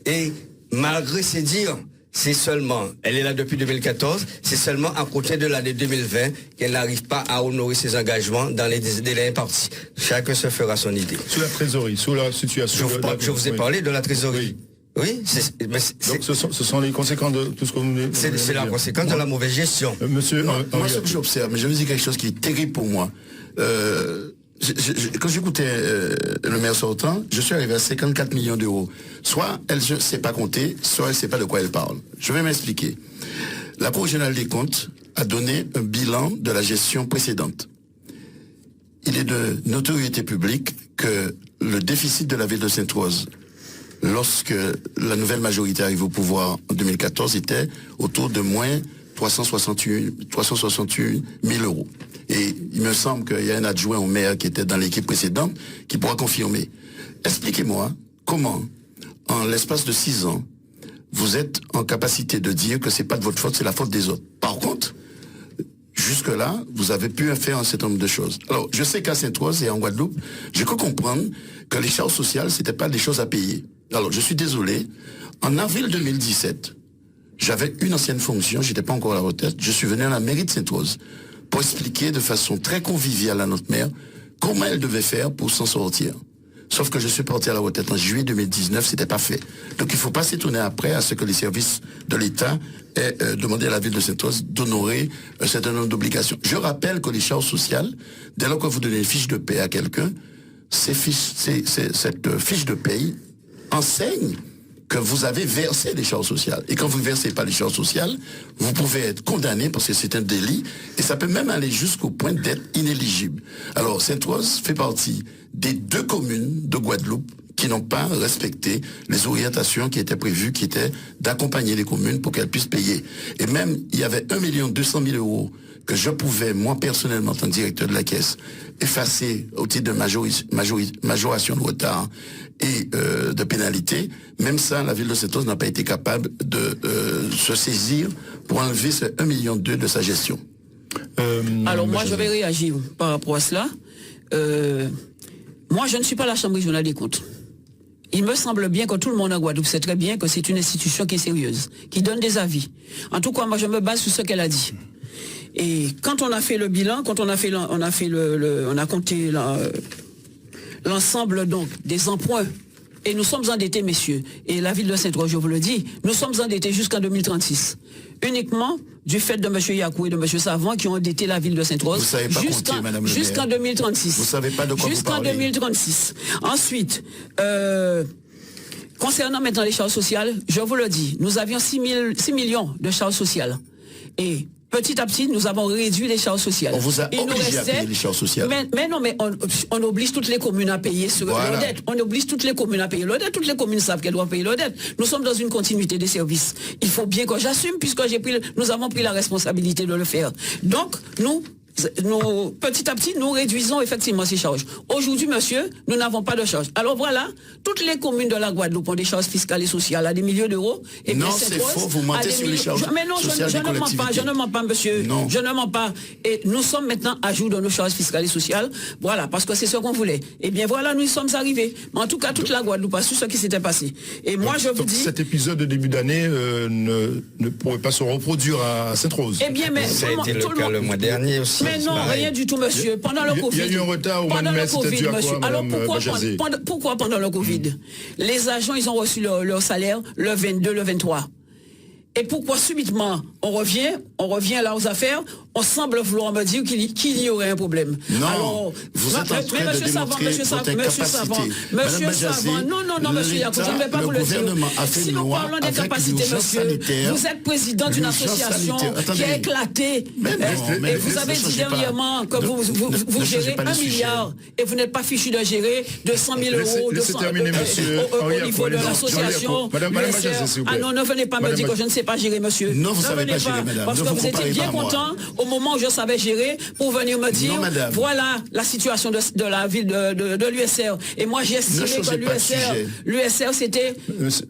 S5: Et malgré ces dires, c'est seulement, elle est là depuis 2014, c'est seulement à côté de l'année 2020 qu'elle n'arrive pas à honorer ses engagements dans les délais impartis. Chacun se fera son idée.
S2: Sur la trésorerie, sur la situation...
S5: Je vous ai parlé de la trésorerie. Oui,
S2: donc ce sont les conséquences de tout ce que vous venez de dire.
S5: C'est la conséquence de la mauvaise gestion.
S4: Monsieur, moi, ce que j'observe, mais je veux dire quelque chose qui est terrible pour moi. Quand j'écoutais le maire sortant, je suis arrivé à 54 millions d'euros. Soit elle ne sait pas compter, soit elle ne sait pas de quoi elle parle. Je vais m'expliquer. La Cour générale des comptes a donné un bilan de la gestion précédente. Il est de notoriété publique que le déficit de la ville de Sainte-Rose lorsque la nouvelle majorité arrive au pouvoir en 2014, était autour de moins 368 000 euros. Et il me semble qu'il y a un adjoint au maire qui était dans l'équipe précédente qui pourra confirmer. Expliquez-moi comment, en l'espace de 6 ans, vous êtes en capacité de dire que c'est pas de votre faute, c'est la faute des autres. Par contre, jusque-là, vous avez pu faire un certain nombre de choses. Alors, je sais qu'à Sainte-Rose et en Guadeloupe, je peux comprendre que les charges sociales, c'était pas des choses à payer. Alors, je suis désolé. En avril 2017, j'avais une ancienne fonction, j'étais pas encore à la retraite, je suis venu à la mairie de Sainte-Rose pour expliquer de façon très conviviale à notre maire comment elle devait faire pour s'en sortir. Sauf que je suis parti à la retraite en juillet 2019, c'était pas fait. Donc il ne faut pas s'étonner après à ce que les services de l'État aient demandé à la ville de Sainte-Rose d'honorer un certain nombre d'obligations. Je rappelle que les charges sociales, dès lors que vous donnez une fiche de paie à quelqu'un, cette fiche de paie enseigne que vous avez versé des charges sociales. Et quand vous ne versez pas les charges sociales, vous pouvez être condamné parce que c'est un délit et ça peut même aller jusqu'au point d'être inéligible. Alors, Sainte-Rose fait partie des 2 communes de Guadeloupe qui n'ont pas respecté les orientations qui étaient prévues, qui étaient d'accompagner les communes pour qu'elles puissent payer. Et même, il y avait 1 200 000 euros que je pouvais, moi personnellement, en tant que directeur de la caisse, effacer au titre de majoration de retard et de pénalité. Même ça, la ville de Sainte-Rose n'a pas été capable de se saisir pour enlever ce 1,2 million de sa gestion.
S3: Alors moi, je vais réagir par rapport à cela. Moi, je ne suis pas la Chambre régionale des comptes. Il me semble bien que tout le monde en Guadeloupe sait très bien que c'est une institution qui est sérieuse, qui donne des avis. En tout cas, moi, je me base sur ce qu'elle a dit. Et quand on a fait le bilan, quand on a compté l'ensemble donc des emprunts, et nous sommes endettés, messieurs, et la ville de Sainte-Rose, je vous le dis, nous sommes endettés jusqu'en 2036. Uniquement du fait de M. Yakou et de M. Savant qui ont endetté la ville de Sainte-Rose.
S4: Vous savez pas compter, madame le maire.
S3: Jusqu'en 2036.
S4: Vous savez pas de quoi vous parlez.
S3: Jusqu'en 2036. Ensuite, concernant maintenant les charges sociales, je vous le dis, nous avions 6 millions de charges sociales. Et petit à petit, nous avons réduit les charges sociales.
S4: On vous a obligé à payer les charges sociales.
S3: Mais non, mais on oblige toutes les communes à payer sur leur dette. On oblige toutes les communes à payer leur dette. Toutes les communes savent qu'elles doivent payer leur dette. Nous sommes dans une continuité des services. Il faut bien que j'assume puisque nous avons pris la responsabilité de le faire. Donc, petit à petit, nous réduisons effectivement ces charges. Aujourd'hui, monsieur, nous n'avons pas de charges. Alors voilà, toutes les communes de la Guadeloupe ont des charges fiscales et sociales à des milliers d'euros. Et
S4: non, c'est faux, vous mentez sur les charges sociales.
S3: Mais non, je ne mens pas, monsieur.
S4: Non.
S3: Je ne mens pas. Et nous sommes maintenant à jour de nos charges fiscales et sociales. Voilà, parce que c'est ce qu'on voulait. Et bien voilà, nous y sommes arrivés. Mais en tout cas, toute la Guadeloupe a su ce qui s'était passé. Et moi, je vous dis...
S2: Cet épisode de début d'année ne pourrait pas se reproduire à Sainte-Rose.
S3: Eh bien, mais...
S5: Ça a été le cas le mois dernier aussi.
S3: Mais non, rien du tout, monsieur. Pendant le Covid.
S2: Il y a eu un retard au mois de mai, c'était dû à quoi,
S3: alors
S2: Bajazé?
S3: pourquoi pendant le Covid les agents, ils ont reçu leur salaire le 22, le 23. Et pourquoi subitement on revient là aux affaires, on semble vouloir me dire qu'il y aurait un problème.
S4: Non,
S3: alors,
S4: vous êtes en train de démontrer votre incapacité.
S3: Monsieur Savant, non, monsieur Yacoub, je ne vais pas vous le dire. Si nous parlons d'incapacité, monsieur, vous êtes président d'une association qui a éclaté. Et vous avez dit dernièrement que vous gérez 1 milliard et vous n'êtes pas fichu de gérer 200 000 euros au niveau de l'association. Ah non, ne venez pas me dire que je ne sais pas gérer, monsieur.
S4: Non, vous ne savez pas gérer, madame.
S3: Parce que vous étiez bien content au moment où je savais gérer pour venir me dire, voilà la situation de la ville de l'USR. Et moi, j'ai estimé que l'USR, c'était...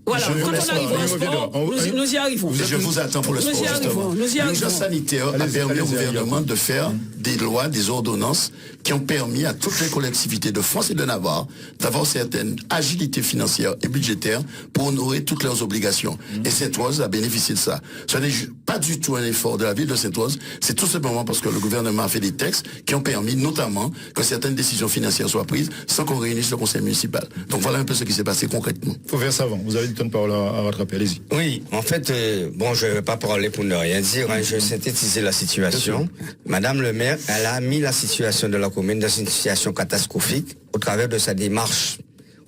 S3: Voilà, quand on arrive au sport, nous y arrivons.
S4: Je vous attends pour le sport, justement. L'urgence sanitaire a permis au gouvernement de faire des lois, des ordonnances qui ont permis à toutes les collectivités de France et de Navarre d'avoir certaines agilités financières et budgétaires pour honorer toutes leurs obligations. Et Sainte-Rose a bénéficié de ça. Ce n'est pas du tout un effort de la ville de Sainte-Rose, c'est tout simplement parce que le gouvernement a fait des textes qui ont permis notamment que certaines décisions financières soient prises sans qu'on réunisse le conseil municipal. Donc voilà un peu ce qui s'est passé concrètement.
S2: Fauvergue Savant, vous avez du temps de parole à rattraper, allez-y.
S5: Oui, en fait, je ne vais pas parler pour ne rien dire, je vais synthétiser la situation. Madame le maire, elle a mis la situation de la commune dans une situation catastrophique au travers de sa démarche,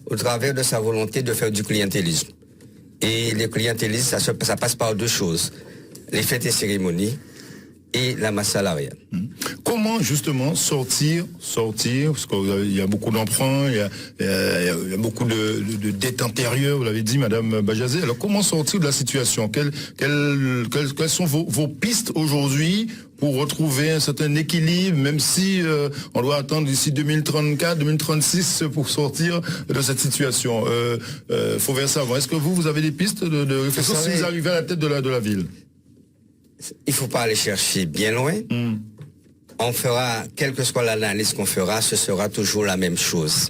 S5: au travers de sa volonté de faire du clientélisme. Et le clientélisme, ça passe par deux choses, les fêtes et cérémonies et la masse salariale.
S2: Comment comment justement sortir, parce qu'il y a beaucoup d'emprunts, il y a beaucoup de dettes antérieures, vous l'avez dit, Madame Bajazé. Alors comment sortir de la situation? Quelles sont vos pistes aujourd'hui pour retrouver un certain équilibre, même si on doit attendre d'ici 2034, 2036 pour sortir de cette situation? Fauvert Savant, est-ce que vous avez des pistes de réflexion si vous arrivez à la tête de la ville?
S5: Il ne faut pas aller chercher bien loin. On fera, quelle que soit l'analyse qu'on fera, ce sera toujours la même chose.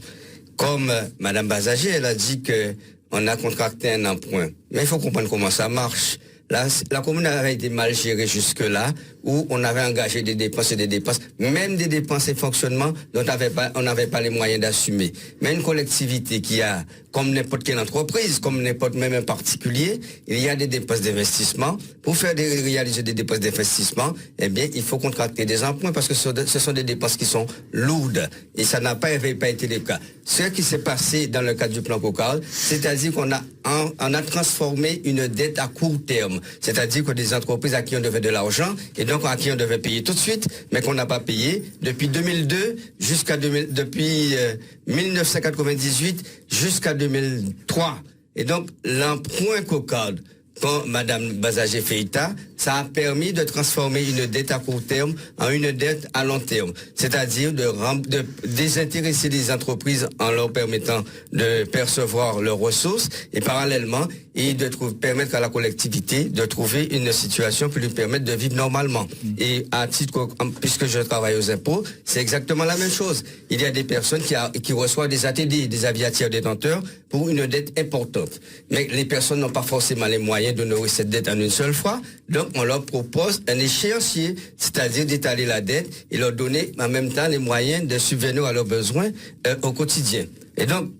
S5: Comme Madame Bazagé, elle a dit qu'on a contracté un emprunt. Mais il faut comprendre comment ça marche. La commune avait été mal gérée jusque-là, où on avait engagé des dépenses et des dépenses, même des dépenses et fonctionnements dont on n'avait pas les moyens d'assumer. Mais une collectivité qui a, comme n'importe quelle entreprise, comme n'importe même un particulier, il y a des dépenses d'investissement. Pour réaliser des dépenses d'investissement, eh bien, il faut contracter des emprunts parce que ce sont des dépenses qui sont lourdes. Et ça n'avait pas été le cas. Ce qui s'est passé dans le cadre du plan Cocarde, c'est-à-dire qu'on a transformé une dette à court terme. C'est-à-dire que des entreprises à qui on devait de l'argent et donc à qui on devait payer tout de suite, mais qu'on n'a pas payé depuis 2002 depuis 1998 jusqu'à 2003. Et donc l'emprunt Cocarde, quand Madame Bazagé fait état, ça a permis de transformer une dette à court terme en une dette à long terme. C'est-à-dire de désintéresser les entreprises en leur permettant de percevoir leurs ressources et parallèlement de permettre à la collectivité de trouver une situation qui lui permette de vivre normalement. Et à titre, puisque je travaille aux impôts, c'est exactement la même chose. Il y a des personnes qui reçoivent des ATD, des avis à tiers détenteurs, pour une dette importante. Mais les personnes n'ont pas forcément les moyens de nourrir cette dette en une seule fois. Donc, on leur propose un échéancier, c'est-à-dire d'étaler la dette et leur donner en même temps les moyens de subvenir à leurs besoins au quotidien. Et donc,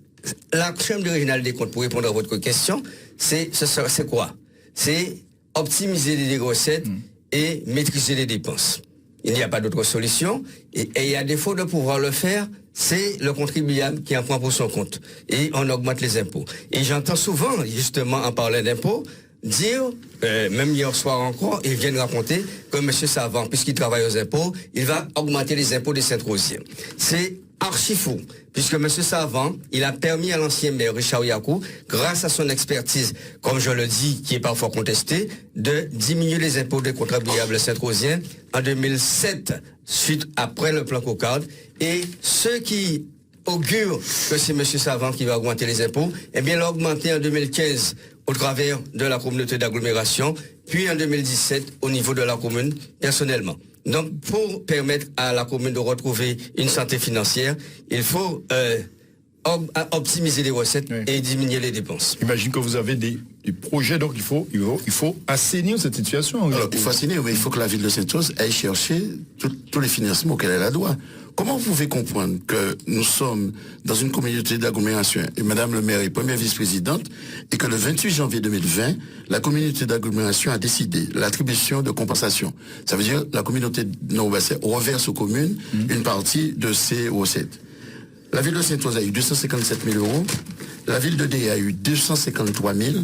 S5: la Chambre régionale des comptes, pour répondre à votre question, c'est quoi? C'est optimiser les recettes et maîtriser les dépenses. Il n'y a pas d'autre solution. Et à défaut de pouvoir le faire, c'est le contribuable qui en prend pour son compte. Et on augmente les impôts. Et j'entends souvent, justement, en parlant d'impôts, dire, même hier soir encore, ils viennent raconter que M. Savant, puisqu'il travaille aux impôts, il va augmenter les impôts des Saint-Rosiens. C'est archi fou, puisque M. Savant, il a permis à l'ancien maire Richard Yakou, grâce à son expertise, comme je le dis, qui est parfois contestée, de diminuer les impôts des contribuables saint-rosiens en 2007, après le plan Cocarde. Et ceux qui augurent que c'est M. Savant qui va augmenter les impôts, eh bien, l'a augmenté en 2015 au travers de la communauté d'agglomération, puis en 2017 au niveau de la commune personnellement. Donc, pour permettre à la commune de retrouver une santé financière, il faut optimiser les recettes et diminuer les dépenses.
S2: J'imagine que vous avez des projets, donc il faut assainir cette situation.
S4: Alors, il faut assainir, mais il faut que la ville de Sainte-Rose aille chercher tous les financements auxquels elle a droit. Comment vous pouvez comprendre que nous sommes dans une communauté d'agglomération et Madame le maire est première vice-présidente et que le 28 janvier 2020, la communauté d'agglomération a décidé l'attribution de compensation. Ça veut dire la communauté de Nord-Basset reverse aux communes une partie de ses recettes. La ville de Sainte-Rose a eu 257 000 euros, la ville de Dé a eu 253 000,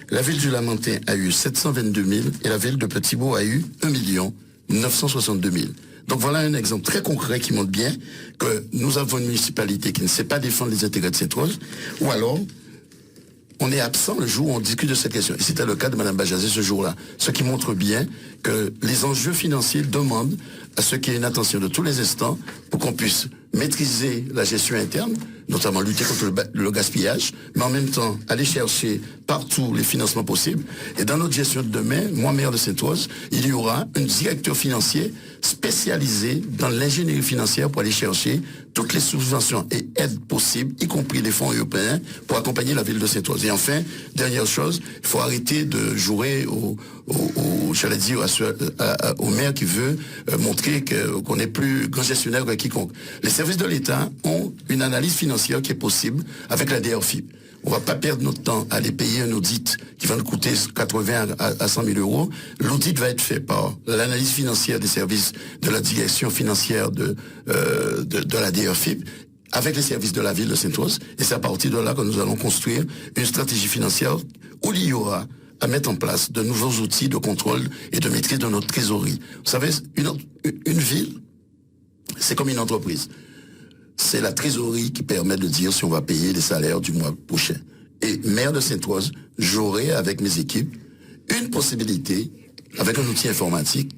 S4: la ville du Lamentin a eu 722 000 et la ville de Petit-Bourg a eu 1 962 000. Donc voilà un exemple très concret qui montre bien que nous avons une municipalité qui ne sait pas défendre les intérêts de Sainte-Rose, ou alors on est absent le jour où on discute de cette question. Et c'était le cas de Mme Bajazé ce jour-là. Ce qui montre bien que les enjeux financiers demandent à ce qu'il y ait une attention de tous les instants pour qu'on puisse maîtriser la gestion interne, notamment lutter contre le gaspillage, mais en même temps aller chercher partout les financements possibles. Et dans notre gestion de demain, moi, maire de Sainte-Rose, il y aura un directeur financier spécialisé dans l'ingénierie financière pour aller chercher toutes les subventions et aides possibles, y compris les fonds européens, pour accompagner la ville de Sainte-Rose. Et enfin, dernière chose, il faut arrêter de jouer j'allais dire, au maire qui veut montrer qu'on est plus grand gestionnaire que quiconque. Les services de l'État ont une analyse financière qui est possible avec la DRFIP. On ne va pas perdre notre temps à aller payer un audit qui va nous coûter 80 à 100 000 euros. L'audit va être fait par l'analyse financière des services de la direction financière de la DRFIP avec les services de la ville de Sainte-Rose. Et c'est à partir de là que nous allons construire une stratégie financière où il y aura à mettre en place de nouveaux outils de contrôle et de maîtrise de notre trésorerie. Vous savez, une ville, c'est comme une entreprise. C'est la trésorerie qui permet de dire si on va payer les salaires du mois prochain. Et maire de Sainte-Rose, j'aurai avec mes équipes une possibilité, avec un outil informatique,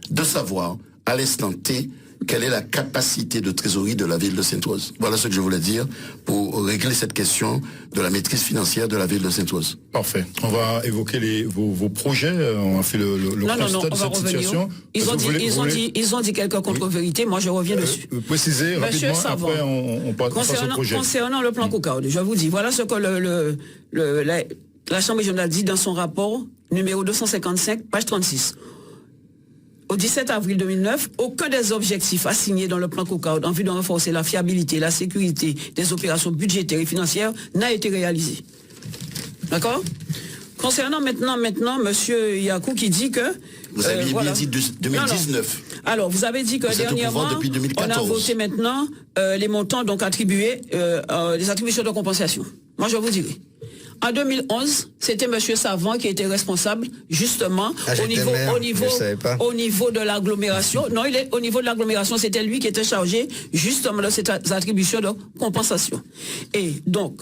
S4: de savoir à l'instant T quelle est la capacité de trésorerie de la ville de Sainte-Rose. Voilà ce que je voulais dire pour régler cette question de la maîtrise financière de la ville de Sainte-Rose.
S2: Parfait. On va évoquer vos projets. On a fait le constat de cette situation.
S3: Ils ont dit quelques contre-vérités. Moi, je reviens dessus.
S2: Précisez rapidement,
S3: Savant,
S2: après on passe au projet.
S3: Concernant le plan Cocaude, je vous dis, voilà ce que la Chambre régionale dit dans son rapport numéro 255, page 36. Au 17 avril 2009, aucun des objectifs assignés dans le plan Cocaude en vue de renforcer la fiabilité et la sécurité des opérations budgétaires et financières n'a été réalisé. D'accord? Concernant maintenant, monsieur Yakou qui dit que...
S4: Vous avez bien dit 2019.
S3: Non. Alors, vous avez dit que dernièrement, on a voté maintenant les montants donc attribués, les attributions de compensation. Moi, je vous dirai. En 2011, c'était M. Savant qui était responsable justement au niveau de l'agglomération. Non, au niveau de l'agglomération, c'était lui qui était chargé justement de cette attribution de compensation. Et donc,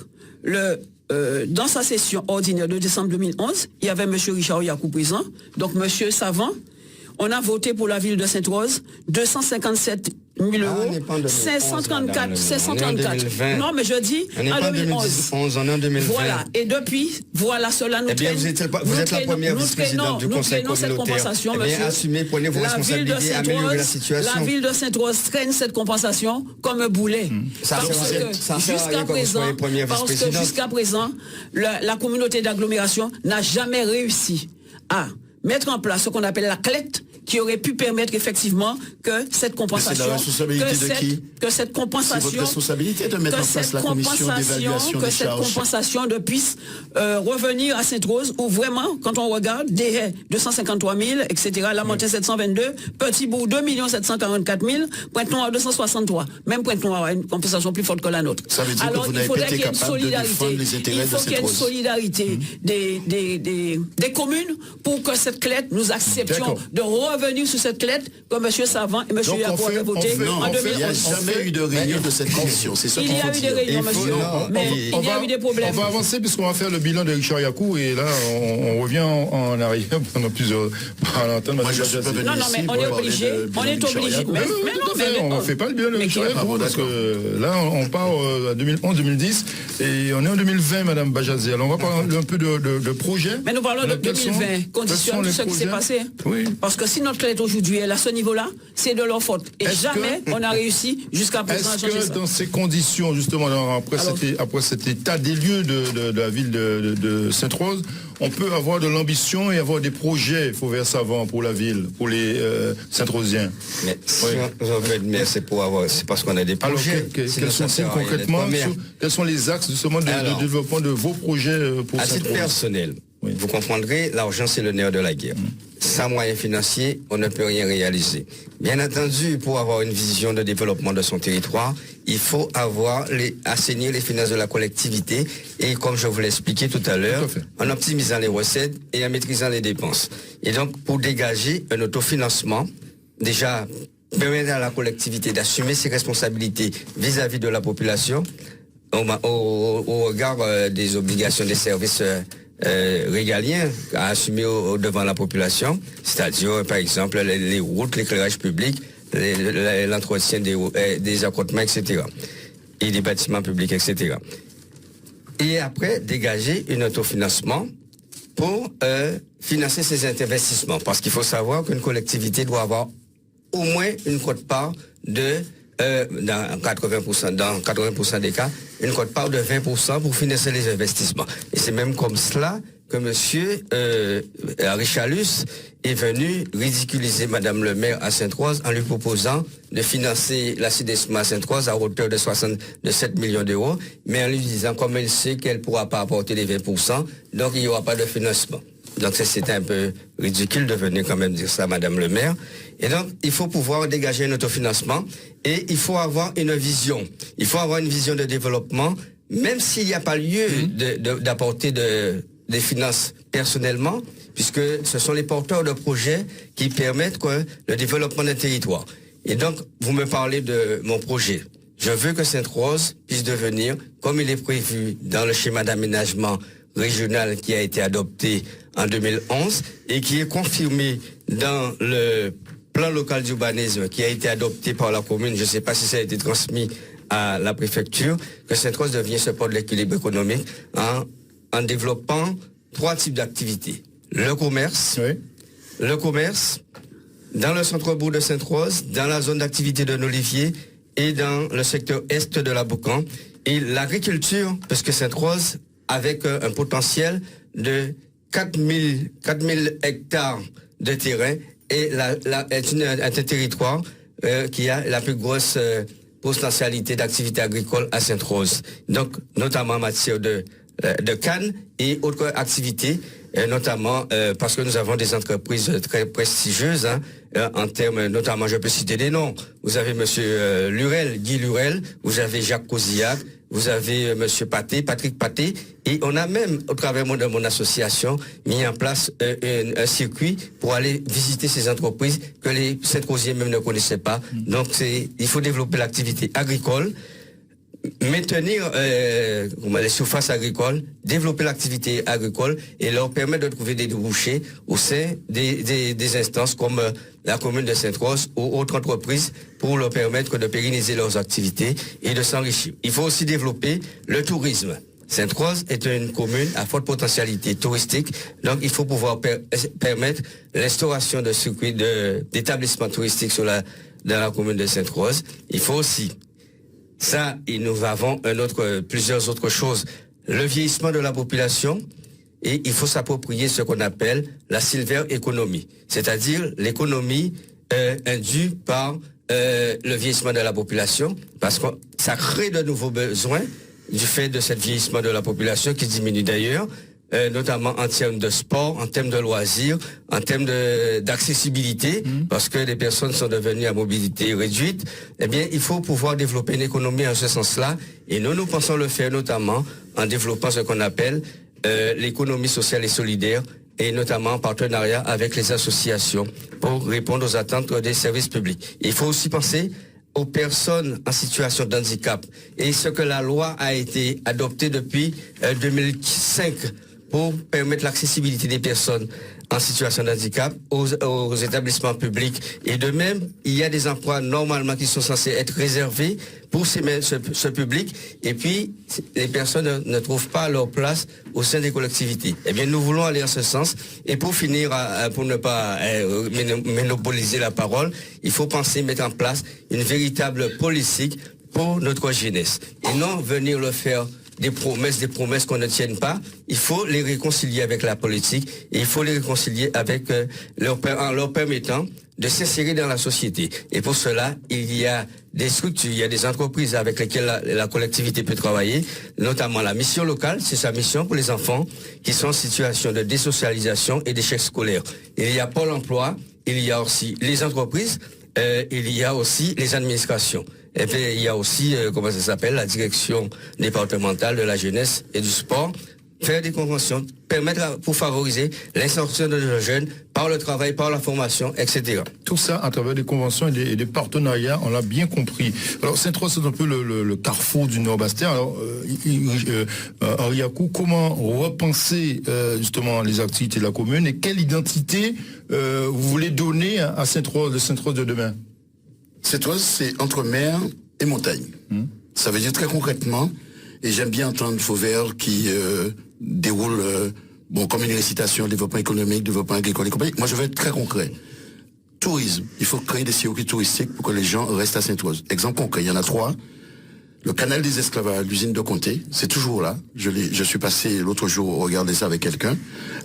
S3: dans sa session ordinaire de décembre 2011, il y avait M. Richard Yakou présent. Donc, M. Savant, on a voté pour la ville de Sainte-Rose 257 000 euros, 534. Non, mais je dis en 2011.
S5: On est en 2020.
S3: Voilà. Et depuis, voilà cela nous traîne.
S5: Vous êtes la première vice-présidente du Conseil communautaire. Assumez, prenez vos responsabilités, améliorez la situation.
S3: La ville de Sainte-Rose traîne cette compensation comme un boulet. Parce que jusqu'à présent, la communauté d'agglomération n'a jamais réussi à mettre en place ce qu'on appelle la clette qui aurait pu permettre effectivement que cette compensation...
S4: C'est la responsabilité de qui?
S3: Que cette compensation...
S4: C'est votre responsabilité de mettre en place la commission d'évaluation des charges.
S3: Que cette compensation puisse revenir à Sainte-Rose, où vraiment, quand on regarde, des haies, 253 000, etc., la montée 722, Petit Bourg, 2 744 000, Pointe-Noire, 263. Même Pointe-Noire a une compensation plus forte que la nôtre.
S4: Ça veut dire que vous n'avez pas été capable de défendre les intérêts de Sainte-Rose.
S3: Il faut qu'il y ait une solidarité des communes pour que cette clette, nous acceptions de revenir sur cette clette comme M. Savant et M. Yakou avaient voté en 2011.
S4: Il n'y a jamais eu de réunion de cette commission. C'est ça qu'il faut dire.
S3: Il y a eu des réunions, monsieur, mais il y a eu des problèmes.
S2: On va avancer puisqu'on va faire le bilan de Richard Yakou et là, on revient en arrière pendant plusieurs...
S4: Moi, je suis pas venu
S3: non, mais on est obligé. On est obligé. Mais non,
S2: on ne fait pas le bilan de Richard Yakou parce que là, on part à 2011-2010 et on est en 2020, Madame Bajazé. Alors, on va parler un peu de projet.
S3: Mais nous parlons de 2020, conditionne ce qui s'est passé.
S2: Oui.
S3: Parce que si notre clé aujourd'hui est à ce niveau-là, c'est de leur faute. Et jamais on a réussi jusqu'à présent à changer ça.
S2: Est-ce que dans ces conditions, justement, après cet état des lieux de la ville de Sainte-Rose, on peut avoir de l'ambition et avoir des projets, il faut vers savant pour la ville, pour les Sainte-Rosiens?
S5: Mais si on veut être maire, c'est parce qu'on a des projets.
S2: Alors, quels sont concrètement, quels sont les axes justement de développement de vos projets pour Sainte-Rose?
S5: À titre personnel, vous comprendrez, l'argent c'est le nerf de la guerre. Sans moyens financiers, on ne peut rien réaliser. Bien entendu, pour avoir une vision de développement de son territoire, il faut assainir les finances de la collectivité et, comme je vous l'ai expliqué tout à l'heure, en optimisant les recettes et en maîtrisant les dépenses. Et donc, pour dégager un autofinancement, déjà, permettre à la collectivité d'assumer ses responsabilités vis-à-vis de la population au regard des obligations des services régaliens à assumer devant la population, c'est-à-dire par exemple les routes, l'éclairage public, l'entretien des accrotements, etc. et des bâtiments publics, etc. Et après, dégager un autofinancement pour financer ces investissements. Parce qu'il faut savoir qu'une collectivité doit avoir au moins une quote-part dans 80% des cas, une quote-part de 20% pour financer les investissements. Et c'est même comme cela que M. Richalus est venu ridiculiser Madame le maire à Sainte-Rose en lui proposant de financer l'assainissement à Sainte-Rose à hauteur de 7 millions d'euros, mais en lui disant comme elle sait qu'elle ne pourra pas apporter les 20%, donc il n'y aura pas de financement. Donc c'était un peu ridicule de venir quand même dire ça à Madame le maire. Et donc il faut pouvoir dégager un autofinancement et il faut avoir une vision. Il faut avoir une vision de développement, même s'il n'y a pas lieu d'apporter des finances personnellement, puisque ce sont les porteurs de projets qui permettent le développement d'un territoire. Et donc, vous me parlez de mon projet. Je veux que Sainte-Rose puisse devenir, comme il est prévu dans le schéma d'aménagement régional qui a été adopté en 2011 et qui est confirmé dans le plan local d'urbanisme qui a été adopté par la commune. Je ne sais pas si ça a été transmis à la préfecture, que Sainte-Rose devienne ce pôle d'équilibre économique en développant 3 types d'activités. Le commerce, dans le centre-bourg de Sainte-Rose, dans la zone d'activité de Nolivier et dans le secteur est de la Boucan. Et l'agriculture, parce que Sainte-Rose, avec un potentiel de 4000 hectares de terrain, est un territoire qui a la plus grosse potentialité d'activité agricole à Sainte-Rose. Donc, notamment en matière de canne et autres activités, notamment parce que nous avons des entreprises très prestigieuses, en termes, notamment, je peux citer des noms. Vous avez monsieur Lurel, Guy Lurel, vous avez Jacques Cozillac, vous avez monsieur Paté, Patrick Paté, et on a même, au travers de mon association, mis en place un circuit pour aller visiter ces entreprises que les Saint-Rosiers même ne connaissaient pas. Donc, il faut développer l'activité agricole, maintenir les surfaces agricoles, développer l'activité agricole et leur permettre de trouver des débouchés au sein des instances comme la commune de Sainte-Rose ou autres entreprises pour leur permettre de pérenniser leurs activités et de s'enrichir. Il faut aussi développer le tourisme. Sainte-Rose est une commune à forte potentialité touristique, donc il faut pouvoir permettre l'instauration de circuits d'établissements touristiques dans la commune de Sainte-Rose. Il faut aussi ça, et nous avons plusieurs autres choses. Le vieillissement de la population, et il faut s'approprier ce qu'on appelle la silver economy, c'est-à-dire l'économie induite par le vieillissement de la population, parce que ça crée de nouveaux besoins du fait de ce vieillissement de la population qui diminue d'ailleurs, notamment en termes de sport, en termes de loisirs, en termes d'accessibilité, parce que les personnes sont devenues à mobilité réduite. Eh bien, il faut pouvoir développer une économie en ce sens-là, et nous pensons le faire notamment en développant ce qu'on appelle l'économie sociale et solidaire, et notamment en partenariat avec les associations pour répondre aux attentes des services publics. Il faut aussi penser aux personnes en situation de handicap, et ce que la loi a été adoptée depuis 2005 pour permettre l'accessibilité des personnes en situation de handicap aux établissements publics. Et de même, il y a des emplois normalement qui sont censés être réservés pour ce public, et puis les personnes ne trouvent pas leur place au sein des collectivités. Eh bien, nous voulons aller en ce sens. Et pour finir, pour ne pas monopoliser la parole, il faut mettre en place une véritable politique pour notre jeunesse, et non venir le faire des promesses qu'on ne tienne pas. Il faut les réconcilier avec la politique, et il faut les réconcilier avec en leur permettant de s'insérer dans la société. Et pour cela, il y a des structures, il y a des entreprises avec lesquelles la collectivité peut travailler, notamment la mission locale, c'est sa mission pour les enfants qui sont en situation de désocialisation et d'échec scolaire. Il y a Pôle emploi, il y a aussi les entreprises, il y a aussi les administrations. Et puis, il y a aussi, la direction départementale de la jeunesse et du sport. Faire des conventions, pour favoriser l'insertion de nos jeunes par le travail, par la formation, etc.
S2: Tout ça à travers des conventions et des partenariats, on l'a bien compris. Alors, Sainte-Rose, c'est un peu le carrefour du Nord-Bastère. Alors, Henri Yakou, comment repenser justement les activités de la commune, et quelle identité vous voulez donner à Sainte-Rose, le Sainte-Rose de demain?
S4: Sainte-Rose, c'est entre mer et montagne. Ça veut dire très concrètement, et j'aime bien entendre Fauvert qui déroule comme une récitation, développement économique, développement agricole et compagnie. Moi, je veux être très concret. Tourisme, il faut créer des circuits touristiques pour que les gens restent à Sainte-Rose. Exemple concret, il y en a 3. Le canal des esclavages, l'usine de Comté, c'est toujours là. Je suis passé l'autre jour regarder ça avec quelqu'un.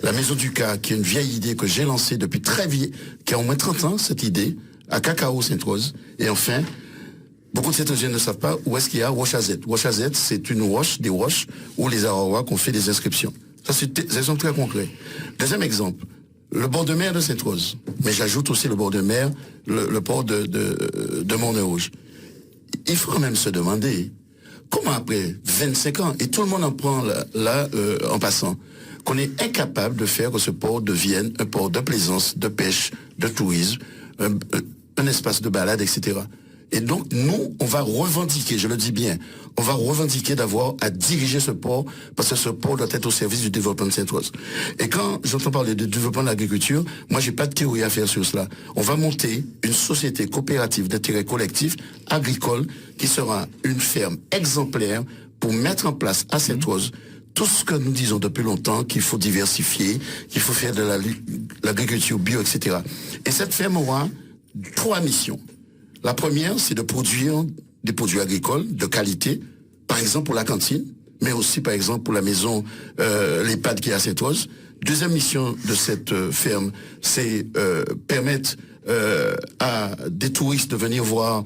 S4: La maison du Cas, qui est une vieille idée que j'ai lancée depuis très vieille, qui a au moins 30 ans, cette idée, à Cacao, Sainte-Rose. Et enfin, beaucoup de Saint-Rosiens ne savent pas où est-ce qu'il y a Roche à Z. Roche à Z, c'est une roche, des roches, où les Araouaks ont fait des inscriptions. Ça, c'est des exemples très concrets. Deuxième exemple, le bord de mer de Sainte-Rose. Mais j'ajoute aussi le bord de mer, le port de Mont-Rouge. Il faut quand même se demander, comment après 25 ans, et tout le monde en prend là en passant, qu'on est incapable de faire que ce port devienne un port de plaisance, de pêche, de tourisme, un espace de balade, etc. Et donc, nous, on va revendiquer, je le dis bien, on va revendiquer d'avoir à diriger ce port, parce que ce port doit être au service du développement de Sainte-Rose. Et quand j'entends parler de développement de l'agriculture, moi, j'ai pas de théorie à faire sur cela. On va monter une société coopérative d'intérêt collectif agricole qui sera une ferme exemplaire pour mettre en place à Sainte-Rose tout ce que nous disons depuis longtemps, qu'il faut diversifier, qu'il faut faire de l'agriculture bio, etc. Et cette ferme aura 3 missions. La première, c'est de produire des produits agricoles de qualité, par exemple pour la cantine, mais aussi par exemple pour la maison, l'EHPAD qui est à Sainte-Rose. Deuxième mission de cette ferme, c'est permettre à des touristes de venir voir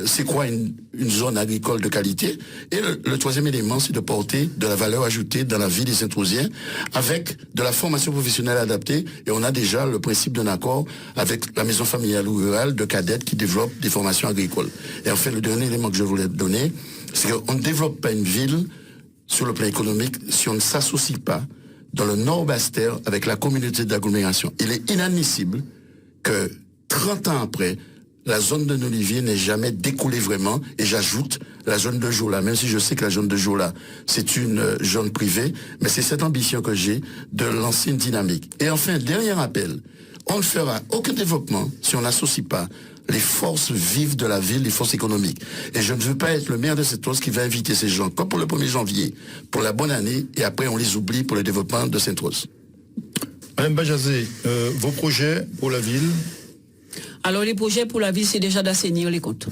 S4: c'est quoi une zone agricole de qualité. Et le troisième élément, c'est de porter de la valeur ajoutée dans la vie des Saint-Rosiens avec de la formation professionnelle adaptée. Et on a déjà le principe d'un accord avec la maison familiale ou rurale de cadettes qui développe des formations agricoles. Et enfin, le dernier élément que je voulais donner, c'est qu'on ne développe pas une ville sur le plan économique si on ne s'associe pas dans le Nord Bastère avec la communauté d'agglomération. Il est inadmissible que 30 ans après, la zone de Nolivier n'est jamais découlée vraiment, et j'ajoute la zone de Jola, même si je sais que la zone de Jola, c'est une zone privée, mais c'est cette ambition que j'ai de lancer une dynamique. Et enfin, dernier appel, on ne fera aucun développement si on n'associe pas les forces vives de la ville, les forces économiques. Et je ne veux pas être le maire de cette chose qui va inviter ces gens, comme pour le 1er janvier, pour la bonne année, et après on les oublie pour le développement de Sainte-Rose.
S2: Madame Bajazé, vos projets pour la ville?
S3: Alors les projets pour la ville, c'est déjà d'assainir les comptes.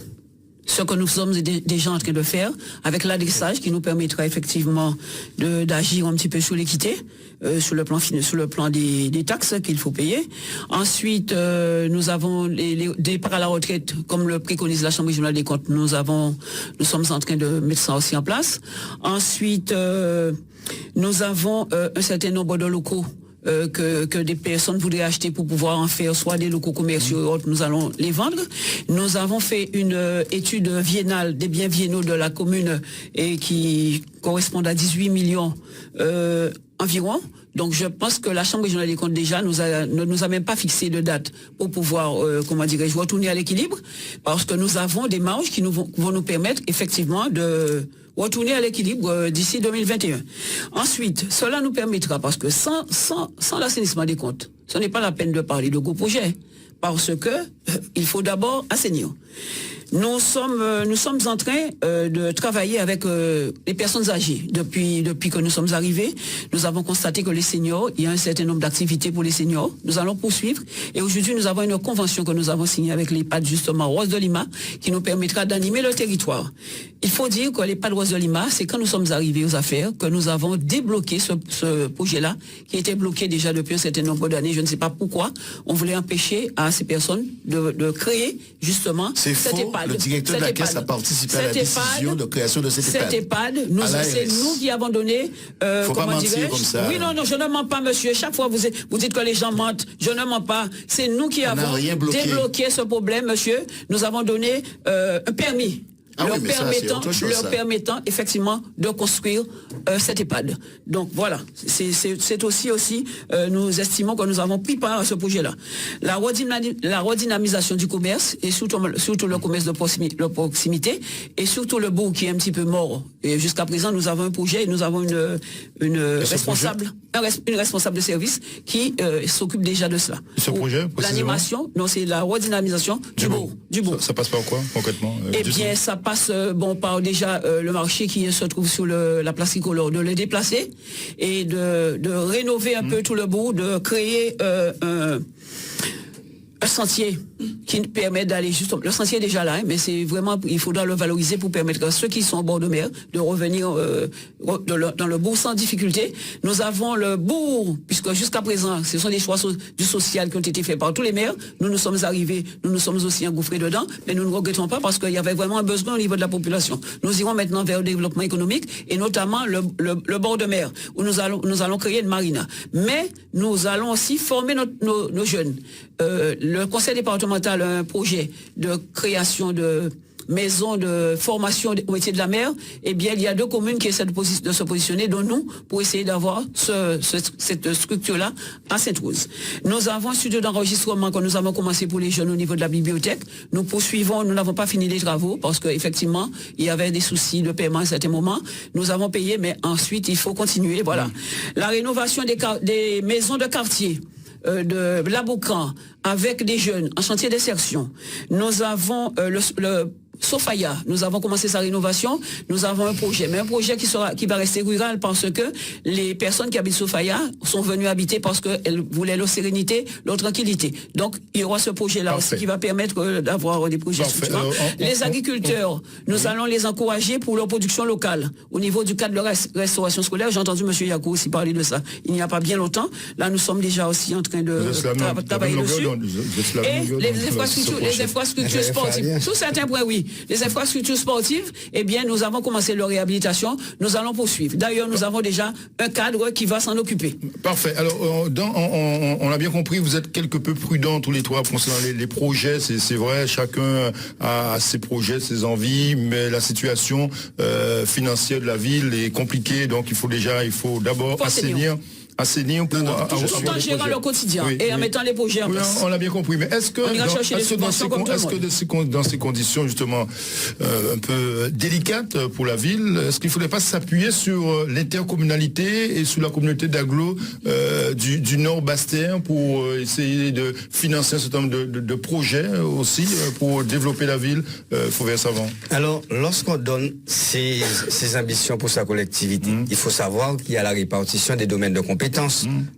S3: Ce que nous sommes déjà en train de faire, avec l'adressage qui nous permettra effectivement d'agir un petit peu sur l'équité, sur le plan des taxes qu'il faut payer. Ensuite, nous avons les départs à la retraite, comme le préconise la Chambre régionale des comptes, nous sommes en train de mettre ça aussi en place. Ensuite, nous avons un certain nombre de locaux que des personnes voudraient acheter pour pouvoir en faire soit des locaux commerciaux ou autres, nous allons les vendre. Nous avons fait une étude biennale des biens biennaux de la commune et qui correspond à 18 millions environ. Donc je pense que la Chambre régionale des comptes déjà ne nous a même pas fixé de date pour pouvoir, retourner à l'équilibre, parce que nous avons des marges qui vont nous permettre effectivement de retourner à l'équilibre d'ici 2021. Ensuite, cela nous permettra, parce que sans l'assainissement des comptes, ce n'est pas la peine de parler de gros projets, parce que il faut d'abord assainir. Nous sommes en train de travailler avec les personnes âgées. Depuis que nous sommes arrivés, nous avons constaté que les seniors, il y a un certain nombre d'activités pour les seniors. Nous allons poursuivre. Et aujourd'hui, nous avons une convention que nous avons signée avec l'EHPAD, justement, Rose de Lima, qui nous permettra d'animer le territoire. Il faut dire que l'EHPAD Rose de Lima, c'est quand nous sommes arrivés aux affaires que nous avons débloqué ce projet-là, qui était bloqué déjà depuis un certain nombre d'années. Je ne sais pas pourquoi. On voulait empêcher à ces personnes de créer, justement, cette EHPAD.
S4: Le directeur de la caisse a participé à la décision de création de cette EHPAD.
S3: Cette EHPAD, c'est nous qui avons donné...
S4: Faut pas mentir comme ça.
S3: Oui, non, je ne mens pas, monsieur. Chaque fois, vous dites que les gens mentent. Je ne mens pas. C'est nous qui avons débloqué ce problème, monsieur. Nous avons donné un permis. Leur permettant effectivement de construire cette EHPAD. Donc voilà, c'est aussi, nous estimons que nous avons pris part à ce projet-là. La redynamisation du commerce, et surtout le commerce de proximité, et surtout le bourg qui est un petit peu mort. Et jusqu'à présent, nous avons un projet, et nous avons une responsable de service qui s'occupe déjà de cela.
S2: Ce projet,
S3: l'animation, non, c'est la redynamisation du bourg.
S2: Ça passe par quoi, concrètement?
S3: Eh bien, ça passe par déjà le marché qui se trouve sur la place tricolore, de le déplacer et de rénover un peu tout le bourg, de créer un sentier qui permet d'aller justement. Le sentier est déjà là, mais c'est vraiment, il faudra le valoriser pour permettre à ceux qui sont au bord de mer de revenir dans le bourg sans difficulté. Nous avons le bourg, puisque jusqu'à présent, ce sont des choix du social qui ont été faits par tous les maires. Nous sommes arrivés, nous nous sommes aussi engouffrés dedans, mais nous ne regrettons pas parce qu'il y avait vraiment un besoin au niveau de la population. Nous irons maintenant vers le développement économique et notamment le bord de mer, où nous allons créer une marina. Mais nous allons aussi former nos jeunes. Le conseil départemental a un projet de création maisons de formation au métier de la mer, eh bien, il y a 2 communes qui essaient de se positionner, dont nous, pour essayer d'avoir cette structure-là à Sainte-Rose. Nous avons un studio d'enregistrement que nous avons commencé pour les jeunes au niveau de la bibliothèque. Nous poursuivons, nous n'avons pas fini les travaux parce qu'effectivement, il y avait des soucis de paiement à un certain moment. Nous avons payé, mais ensuite, il faut continuer. Voilà. La rénovation des maisons de quartier de Laboucan avec des jeunes en chantier d'insertion. Nous avons le Sofaya, nous avons commencé sa rénovation, nous avons un projet, mais un projet qui va rester rural parce que les personnes qui habitent Sofaya sont venues habiter parce qu'elles voulaient leur sérénité, leur tranquillité. Donc, il y aura ce projet-là aussi qui va permettre d'avoir des projets structurants. Les agriculteurs, nous allons les encourager pour leur production locale. Au niveau du cadre de la restauration scolaire, j'ai entendu M. Yakou aussi parler de ça. Il n'y a pas bien longtemps. Là, nous sommes déjà aussi en train de travailler dessus. Et les infrastructures sportives. Sous certains points, oui. Les infrastructures sportives, eh bien, nous avons commencé leur réhabilitation. Nous allons poursuivre. D'ailleurs, nous avons déjà un cadre qui va s'en occuper.
S2: Parfait. Alors, on a bien compris, vous êtes quelque peu prudents tous les trois concernant les projets. C'est vrai, chacun a ses projets, ses envies, mais la situation financière de la ville est compliquée. Donc, il faut d'abord assainir pour
S3: tout en gérant le quotidien et en mettant les projets en place.
S2: On l'a bien compris, mais est-ce que dans ces conditions justement un peu délicates pour la ville, est-ce qu'il ne faudrait pas s'appuyer sur l'intercommunalité et sur la communauté d'agglo du Nord Bastère pour essayer de financer un certain nombre de projets aussi pour développer la ville Fauvert-Savant?
S5: Alors, lorsqu'on donne ses ambitions pour sa collectivité, il faut savoir qu'il y a la répartition des domaines de compétences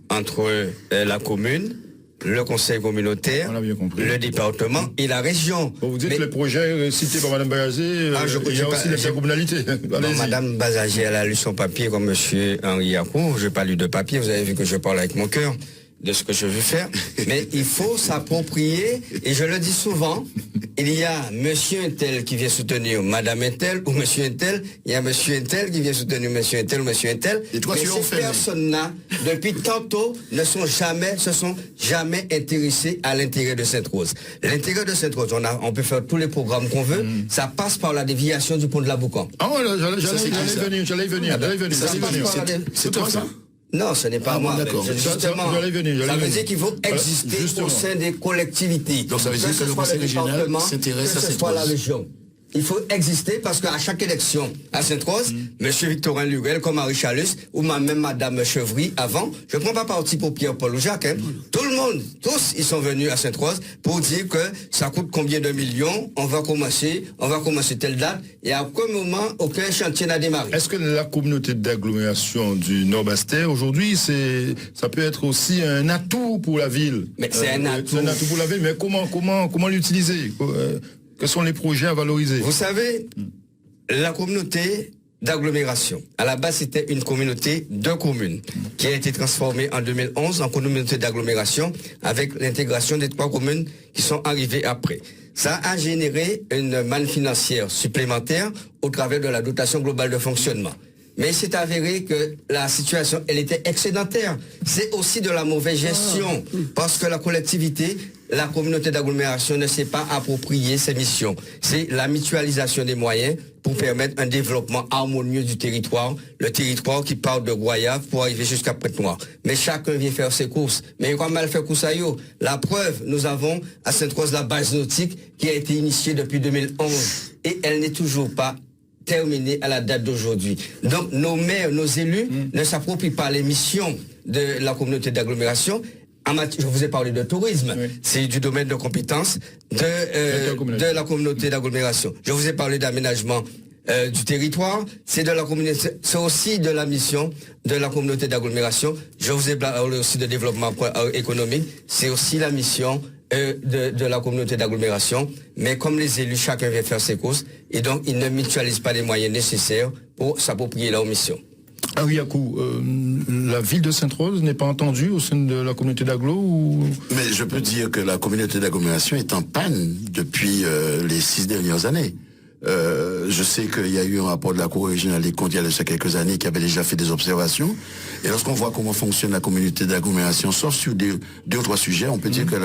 S5: entre la commune, le conseil communautaire, le département et la région.
S2: Bon, vous dites que le projet cité par Mme Bazagé, il y a aussi l'intercommunalité.
S5: Mme Bazagé, elle a lu son papier comme M. Henri Yakou. Je n'ai pas lu de papier, vous avez vu que je parle avec mon cœur de ce que je veux faire, mais il faut s'approprier, et je le dis souvent, il y a monsieur Intel qui vient soutenir madame Intel, ou monsieur Intel, il y a monsieur Intel qui vient soutenir monsieur Intel ou monsieur Intel, et toi, mais ces personnes-là, depuis tantôt, se sont jamais intéressées à l'intérêt de Sainte-Rose. L'intérêt de Sainte-Rose, on peut faire tous les programmes qu'on veut, ça passe par la déviation du pont de la Boucan.
S2: Ah, j'allais venir.
S5: C'est toi ça? Non, ce n'est pas moi.
S2: D'accord.
S5: Justement, ça veut dire qu'il faut exister au sein des collectivités.
S4: Donc ça veut dire que le conseil régional s'intéresse à cette
S5: soit la région. Il faut exister parce qu'à chaque élection à Sainte-Rose, M. Victorin Lurel, comme Marie Chalus, ou même Mme Chevry, avant, je ne prends pas parti pour Pierre-Paul ou Jacques, tout le monde, tous, ils sont venus à Sainte-Rose pour dire que ça coûte combien de millions, on va commencer telle date, et à aucun moment, aucun chantier n'a démarré.
S2: Est-ce que la communauté d'agglomération du Nord-Bastère, aujourd'hui, ça peut être aussi un atout pour la ville?
S5: Mais c'est un atout.
S2: C'est un atout pour la ville, mais comment l'utiliser? Quels sont les projets à valoriser?
S5: Vous savez, la communauté d'agglomération, à la base c'était une communauté de communes qui a été transformée en 2011 en communauté d'agglomération avec l'intégration des 3 communes qui sont arrivées après. Ça a généré une manne financière supplémentaire au travers de la dotation globale de fonctionnement. Mais c'est avéré que la situation, elle était excédentaire. C'est aussi de la mauvaise gestion parce que la collectivité, la communauté d'agglomération ne s'est pas approprié ses missions. C'est la mutualisation des moyens pour permettre un développement harmonieux du territoire, le territoire qui part de Goyave pour arriver jusqu'à Pointe-Noire. Mais chacun vient faire ses courses. Mais il va mal faire course à yo. La preuve, nous avons à Sainte-Rose la base nautique qui a été initiée depuis 2011 et elle n'est toujours pas terminée à la date d'aujourd'hui. Donc nos maires, nos élus ne s'approprient pas les missions de la communauté d'agglomération. Je vous ai parlé de tourisme, c'est du domaine de compétence de la communauté d'agglomération. Je vous ai parlé d'aménagement du territoire, c'est aussi de la mission de la communauté d'agglomération. Je vous ai parlé aussi de développement économique, c'est aussi la mission de la communauté d'agglomération, mais comme les élus, chacun vient faire ses courses, et donc ils ne mutualisent pas les moyens nécessaires pour s'approprier leur mission.
S2: Henri Yakou, la ville de Sainte-Rose n'est pas entendue au sein de la communauté d'agglo ou...
S4: Mais je peux dire que la communauté d'agglomération est en panne depuis les 6 dernières années. Je sais qu'il y a eu un rapport de la Cour régionale des comptes il y a quelques années qui avait déjà fait des observations. Et lorsqu'on voit comment fonctionne la communauté d'agglomération, sauf sur deux ou trois sujets, on peut dire que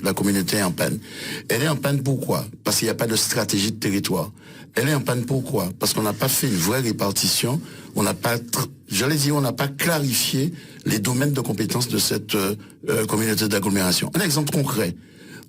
S4: la communauté est en panne. Elle est en panne pourquoi? Parce qu'il n'y a pas de stratégie de territoire. Elle est en panne pourquoi? Parce qu'on n'a pas fait une vraie répartition, on n'a pas, on n'a pas clarifié les domaines de compétences de cette communauté d'agglomération. Un exemple concret,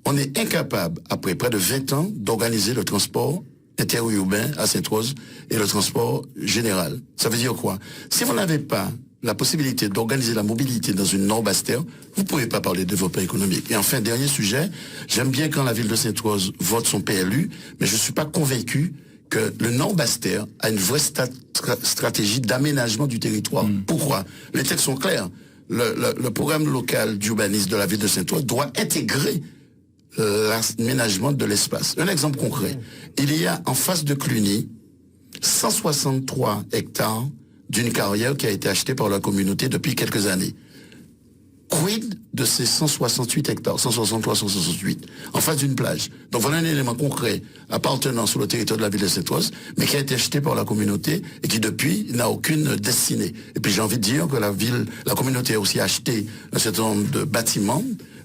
S4: on est incapable, après près de 20 ans, d'organiser le transport interurbain à Sainte-Rose et le transport général. Ça veut dire quoi? Si vous n'avez pas la possibilité d'organiser la mobilité dans une Nord-Bastère, vous ne pouvez pas parler de développement économique. Et enfin, dernier sujet, j'aime bien quand la ville de Sainte-Rose vote son PLU, mais je ne suis pas convaincu que le Nord-Bastère a une vraie stratégie d'aménagement du territoire. Pourquoi? Les textes sont clairs. Le programme local d'urbanisme de la ville de Sainte-Rose doit intégrer l'aménagement de l'espace. Un exemple concret. Il y a en face de Cluny 163 hectares d'une carrière qui a été achetée par la communauté depuis quelques années. Quid de ces 168 hectares, 163, 168, en face d'une plage? Donc voilà un élément concret appartenant sur le territoire de la ville de Sainte-Rose, mais qui a été acheté par la communauté et qui depuis n'a aucune destinée. Et puis j'ai envie de dire que la communauté a aussi acheté un certain nombre de bâtiments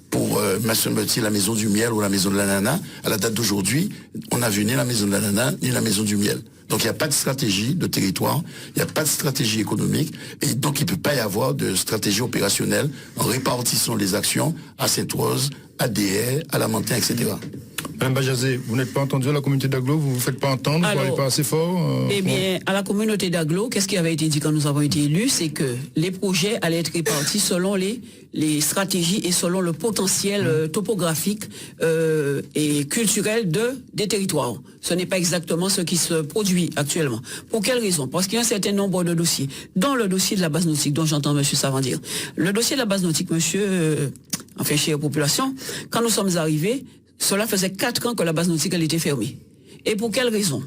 S4: pour la maison du miel ou la maison de l'ananas. À la date d'aujourd'hui, on n'a vu ni la maison de l'ananas ni la maison du miel. Donc il n'y a pas de stratégie de territoire, il n'y a pas de stratégie économique, et donc il ne peut pas y avoir de stratégie opérationnelle en répartissant les actions à Sainte-Rose, à Déhay, à Lamentin, etc.
S2: Madame Bajazé, vous n'êtes pas entendu à la communauté d'Aglo, vous ne vous faites pas entendre, vous n'allez pas assez fort
S3: Eh bien, à la communauté d'Aglo, qu'est-ce qui avait été dit quand nous avons été élus? C'est que les projets allaient être répartis selon les stratégies et selon le potentiel topographique et culturel des territoires. Ce n'est pas exactement ce qui se produit actuellement. Pour quelle raison? Parce qu'il y a un certain nombre de dossiers, dont le dossier de la base nautique, dont j'entends M. Savant dire. Le dossier de la base nautique, chère population, quand nous sommes arrivés, cela faisait 4 ans que la base nautique elle était fermée. Et pour quelle raison?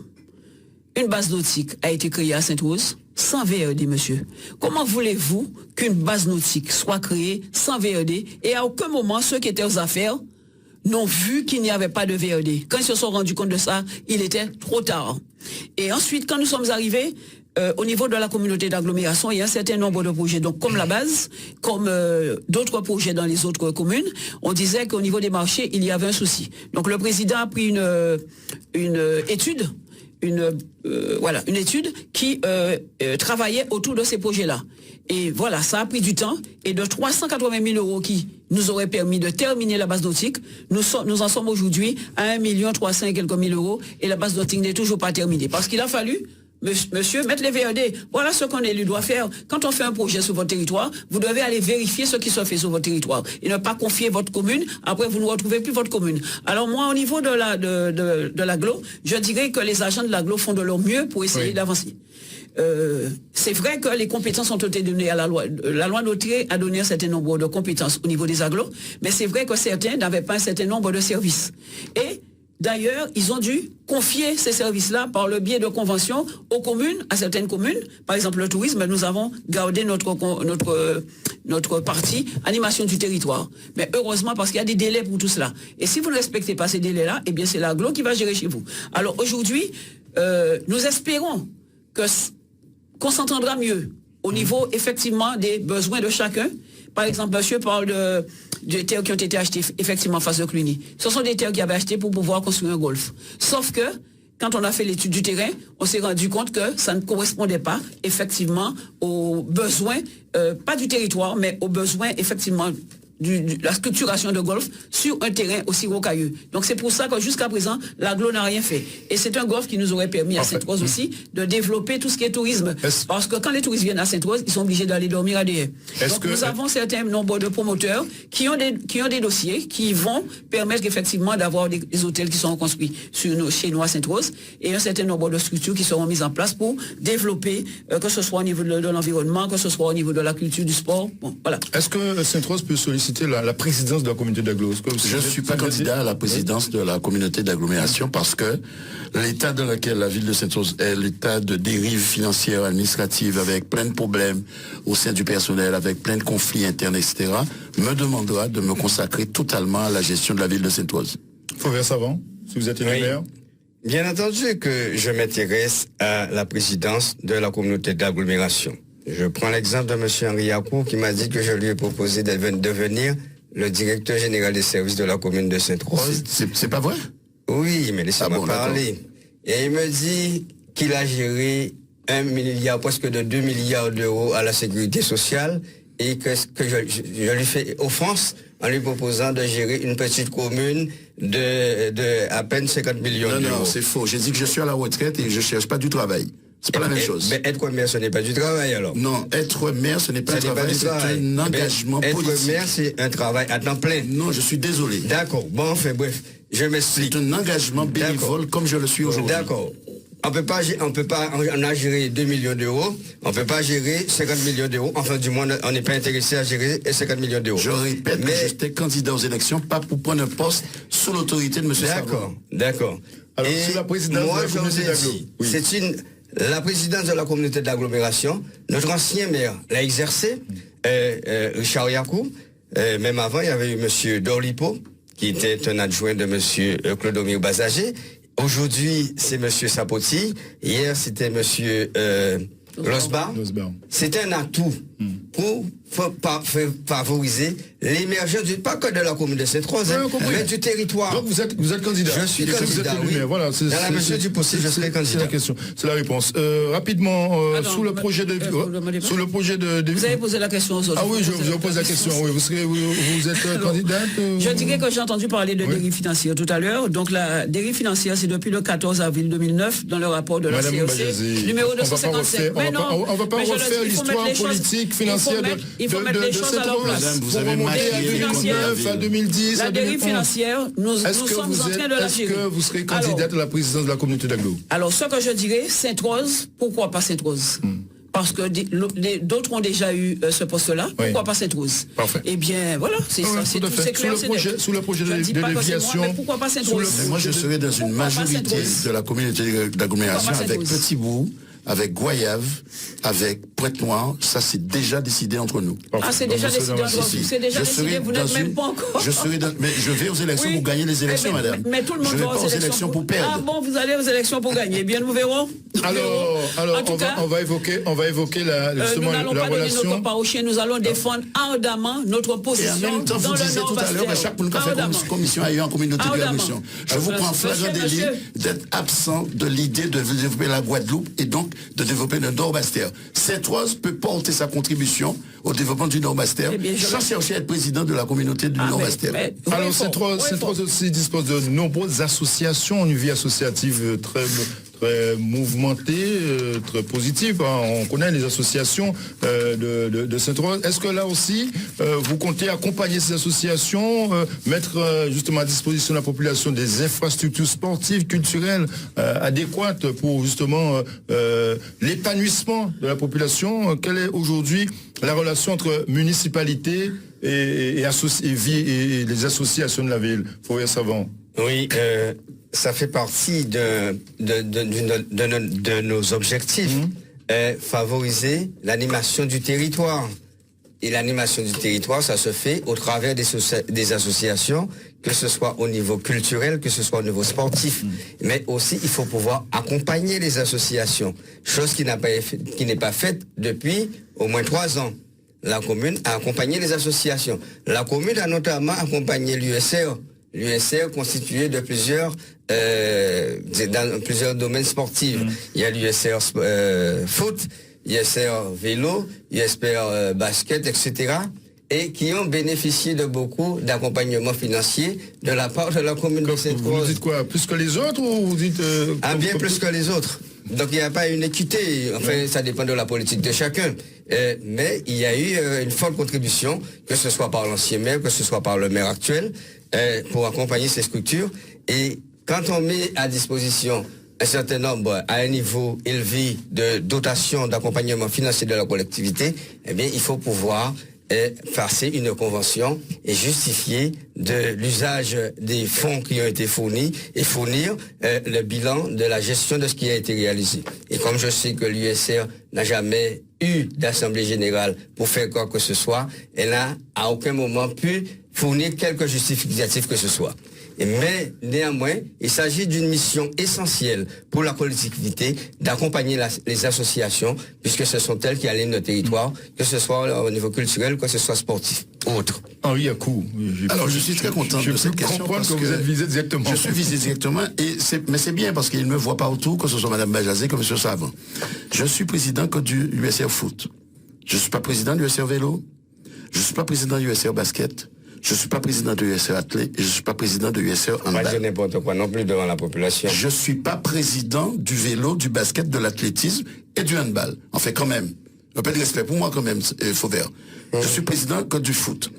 S3: Une base nautique a été créée à Sainte-Rose sans VRD, monsieur. Comment voulez-vous qu'une base nautique soit créée sans VRD et à aucun moment ceux qui étaient aux affaires n'ont vu qu'il n'y avait pas de VRD? Quand ils se sont rendus compte de ça, il était trop tard. Et ensuite, quand nous sommes arrivés, au niveau de la communauté d'agglomération, il y a un certain nombre de projets. Donc, comme la base, comme d'autres projets dans les autres communes, on disait qu'au niveau des marchés, il y avait un souci. Donc, le président a pris une étude qui travaillait autour de ces projets-là. Et voilà, ça a pris du temps. Et de 380 000 euros qui nous auraient permis de terminer la base nautique, nous en sommes aujourd'hui à 1 300 000 et quelques mille euros. Et la base nautique n'est toujours pas terminée. Parce qu'il a fallu... Monsieur, mettre les VRD. Voilà ce qu'on élu doit faire. Quand on fait un projet sur votre territoire, vous devez aller vérifier ce qui se fait sur votre territoire et ne pas confier votre commune. Après, vous ne retrouvez plus votre commune. Alors moi, au niveau de l'aglo, je dirais que les agents de l'aglo font de leur mieux pour essayer d'avancer. C'est vrai que les compétences ont été données à la loi. La loi Notéré a donné un certain nombre de compétences au niveau des aglos, mais c'est vrai que certains n'avaient pas un certain nombre de services. Et d'ailleurs, ils ont dû confier ces services-là par le biais de conventions aux communes, à certaines communes. Par exemple, le tourisme, nous avons gardé notre partie animation du territoire. Mais heureusement, parce qu'il y a des délais pour tout cela. Et si vous ne respectez pas ces délais-là, eh bien, c'est l'aglo qui va gérer chez vous. Alors aujourd'hui, nous espérons qu'on s'entendra mieux au niveau, effectivement, des besoins de chacun. Par exemple, monsieur parle de terres qui ont été achetées effectivement en face de Cluny. Ce sont des terres qu'il avait achetées pour pouvoir construire un golf. Sauf que, quand on a fait l'étude du terrain, on s'est rendu compte que ça ne correspondait pas effectivement aux besoins, pas du territoire, mais aux besoins effectivement la structuration de golf sur un terrain aussi rocailleux. Donc c'est pour ça que jusqu'à présent, l'aglo n'a rien fait. Et c'est un golf qui nous aurait permis à Sainte-Rose aussi de développer tout ce qui est tourisme. Parce que quand les touristes viennent à Sainte-Rose, ils sont obligés d'aller dormir à Déhay. Donc nous avons un certain nombre de promoteurs qui ont des dossiers qui vont permettre effectivement d'avoir des hôtels qui seront construits chez nous à Sainte-Rose et un certain nombre de structures qui seront mises en place pour développer, que ce soit au niveau de l'environnement, que ce soit au niveau de la culture, du sport. Bon, voilà.
S2: Est-ce que Sainte-Rose peut solliciter la présidence de la communauté d'agglo?
S4: Je ne suis pas candidat à la présidence de la communauté d'agglomération parce que l'état dans lequel la ville de Sainte-Rose est, l'état de dérive financière, administrative, avec plein de problèmes au sein du personnel, avec plein de conflits internes, etc., me demandera de me consacrer totalement à la gestion de la ville de Sainte-Rose.
S2: Fauverre Savant, si vous êtes une maire.
S5: Bien entendu que je m'intéresse à la présidence de la communauté d'agglomération. Je prends l'exemple de M. Henri Yakou qui m'a dit que je lui ai proposé de devenir le directeur général des services de la commune de Sainte-Rose.
S4: C'est pas vrai?
S5: Oui, mais laissez-moi parler. Et il me dit qu'il a géré 1 milliard, presque de 2 milliards d'euros à la sécurité sociale et que je lui fais offense en lui proposant de gérer une petite commune de à peine 50 millions d'euros.
S4: Non, c'est faux. J'ai dit que je suis à la retraite et je cherche pas du travail. C'est pas la même chose.
S5: Mais être maire, ce n'est pas du travail alors.
S4: Non, être maire, ce n'est pas un travail, c'est un engagement politique.
S5: Être maire, c'est un travail à temps plein.
S4: Non, je suis désolé.
S5: D'accord. Bon, enfin bref, je m'explique.
S4: C'est un engagement bénévole comme je le suis aujourd'hui.
S5: D'accord. On a géré 2 millions d'euros, on ne peut pas gérer 50 millions d'euros, enfin du moins on n'est pas intéressé à gérer 50 millions d'euros.
S4: Je répète que j'étais candidat aux élections, pas pour prendre un poste sous l'autorité de M. Savon.
S5: D'accord.
S2: Alors, sous la présidence de la communauté d'agglomération.
S5: La présidence de la communauté d'agglomération, notre ancien maire l'a exercé, Richard Yakou, même avant il y avait eu M. Dorlipo, qui était un adjoint de M. Clodomir Bazager. Aujourd'hui, c'est M. Sapoti. Hier, c'était M. Losbar. C'était un atout pour favoriser l'émergence, pas que de la commune de Sainte-Rose, mais du territoire.
S2: Donc vous êtes candidat.
S5: Je suis candidat, oui.
S2: Voilà,
S5: dans la mesure du possible, je serai candidat.
S2: C'est la question, c'est la réponse. Rapidement, sous le projet de...
S3: Vous avez posé la question aux autres.
S2: Ah oui, je vous pose la question. Oui, vous êtes candidate
S3: Je dirais que j'ai entendu parler de dérive financière tout à l'heure. Donc la dérive financière, c'est depuis le 14 avril 2009, dans le rapport de la CRC, numéro 255.
S2: On ne va pas refaire l'histoire politique, financière
S3: il faut mettre les choses à leur place.
S4: Madame, vous avez maquillé
S2: 2009 à 2010
S3: la dérive financière, nous sommes en train de la gérer.
S2: Est-ce que vous serez candidate à la présidence de la communauté d'agglo?
S3: Alors, ce que je dirais, Sainte-Rose, pourquoi pas Sainte-Rose? Parce que d'autres ont déjà eu ce poste-là. Pourquoi pas Sainte-Rose?
S2: Parfait.
S3: Eh bien, voilà, c'est ça, c'est tout, c'est clair.
S2: Sous le projet de déviation.
S3: Pourquoi pas Sainte-Rose?
S4: Moi, je serai dans une majorité de la communauté d'agglomération avec Petit-Bourg, avec Goyave, avec Pointe-Noire. Ça, c'est déjà décidé entre nous.
S3: Ah, c'est déjà décidé entre vous. C'est déjà décidé, vous n'êtes même pas encore.
S4: Mais je vais aux élections pour gagner les élections, madame.
S3: Mais tout le monde
S4: je vais
S3: va
S4: pas aux élections pour perdre.
S3: Ah bon, vous allez aux élections pour gagner. Bien, nous verrons.
S2: Alors on va évoquer justement
S3: nous n'allons
S2: la
S3: pas donner
S2: relation.
S3: notre part au chien, nous allons défendre ardemment notre position.
S4: Et en même temps, vous disiez tout à l'heure, à chaque fois qu'on fait commission ailleurs en communauté d'agglomération. Je vous prends flagrant délit d'être absent de l'idée de développer la Guadeloupe et donc de développer le Nord-Bastère. Sainte-Rose peut porter sa contribution au développement du Nord-Bastère sans chercher à être président de la communauté du Nord-Bastère.
S2: Alors Sainte-Rose aussi dispose de nombreuses associations, une vie associative très mouvementée, très positive. On connaît les associations de Sainte-Rose. Est-ce que là aussi, vous comptez accompagner ces associations, mettre justement à disposition de la population des infrastructures sportives, culturelles adéquates pour justement l'épanouissement de la population? Quelle est aujourd'hui la relation entre municipalité et les associations de la ville? Fauvière-Savon.
S5: Oui, ça fait partie de nos objectifs, favoriser l'animation du territoire. Et l'animation du territoire, ça se fait au travers des associations, que ce soit au niveau culturel, que ce soit au niveau sportif. Mais aussi, il faut pouvoir accompagner les associations, chose qui n'est pas faite depuis au moins 3 ans. La commune a accompagné les associations. La commune a notamment accompagné l'USR. L'USR constitué de dans plusieurs domaines sportifs. Il y a l'USR foot, l'USR vélo, l'USR basket, etc. Et qui ont bénéficié de beaucoup d'accompagnement financier de la part de la commune de Sainte-Rose.
S2: Vous dites quoi? Plus que les autres ou vous dites...
S5: bien plus que les autres. Donc il n'y a pas une équité. Enfin, ça dépend de la politique de chacun. Mais il y a eu une forte contribution, que ce soit par l'ancien maire, que ce soit par le maire actuel, pour accompagner ces structures. Et quand on met à disposition un certain nombre, à un niveau élevé de dotation d'accompagnement financier de la collectivité, eh bien, il faut pouvoir passer une convention et justifier de l'usage des fonds qui ont été fournis et fournir le bilan de la gestion de ce qui a été réalisé. Et comme je sais que l'USR n'a jamais eu d'assemblée générale pour faire quoi que ce soit, elle n'a à aucun moment pu fournir quelques justificatifs que ce soit. Mais néanmoins, il s'agit d'une mission essentielle pour la collectivité d'accompagner les associations, puisque ce sont elles qui alignent notre territoire, que ce soit au niveau culturel, que ce soit sportif, autre.
S2: Henri Yakou.
S4: Alors, je suis très content de cette question.
S2: Comprendre que vous êtes visé directement.
S4: Je suis visé directement, mais c'est bien parce qu'il me voit partout, que ce soit Mme Bajazé, que M. Savant. Je suis président que du USR Foot. Je ne suis pas président du USR Vélo. Je ne suis pas président du USR Basket. Je ne suis pas président de l'USR Athlé et je ne suis pas président de l'USR Handball.
S5: Pas dire n'importe quoi non plus devant la population.
S4: Je ne suis pas président du vélo, du basket, de l'athlétisme et du handball. Enfin, quand même. Un peu de respect pour moi, quand même, Fauvert. Je suis président que du foot.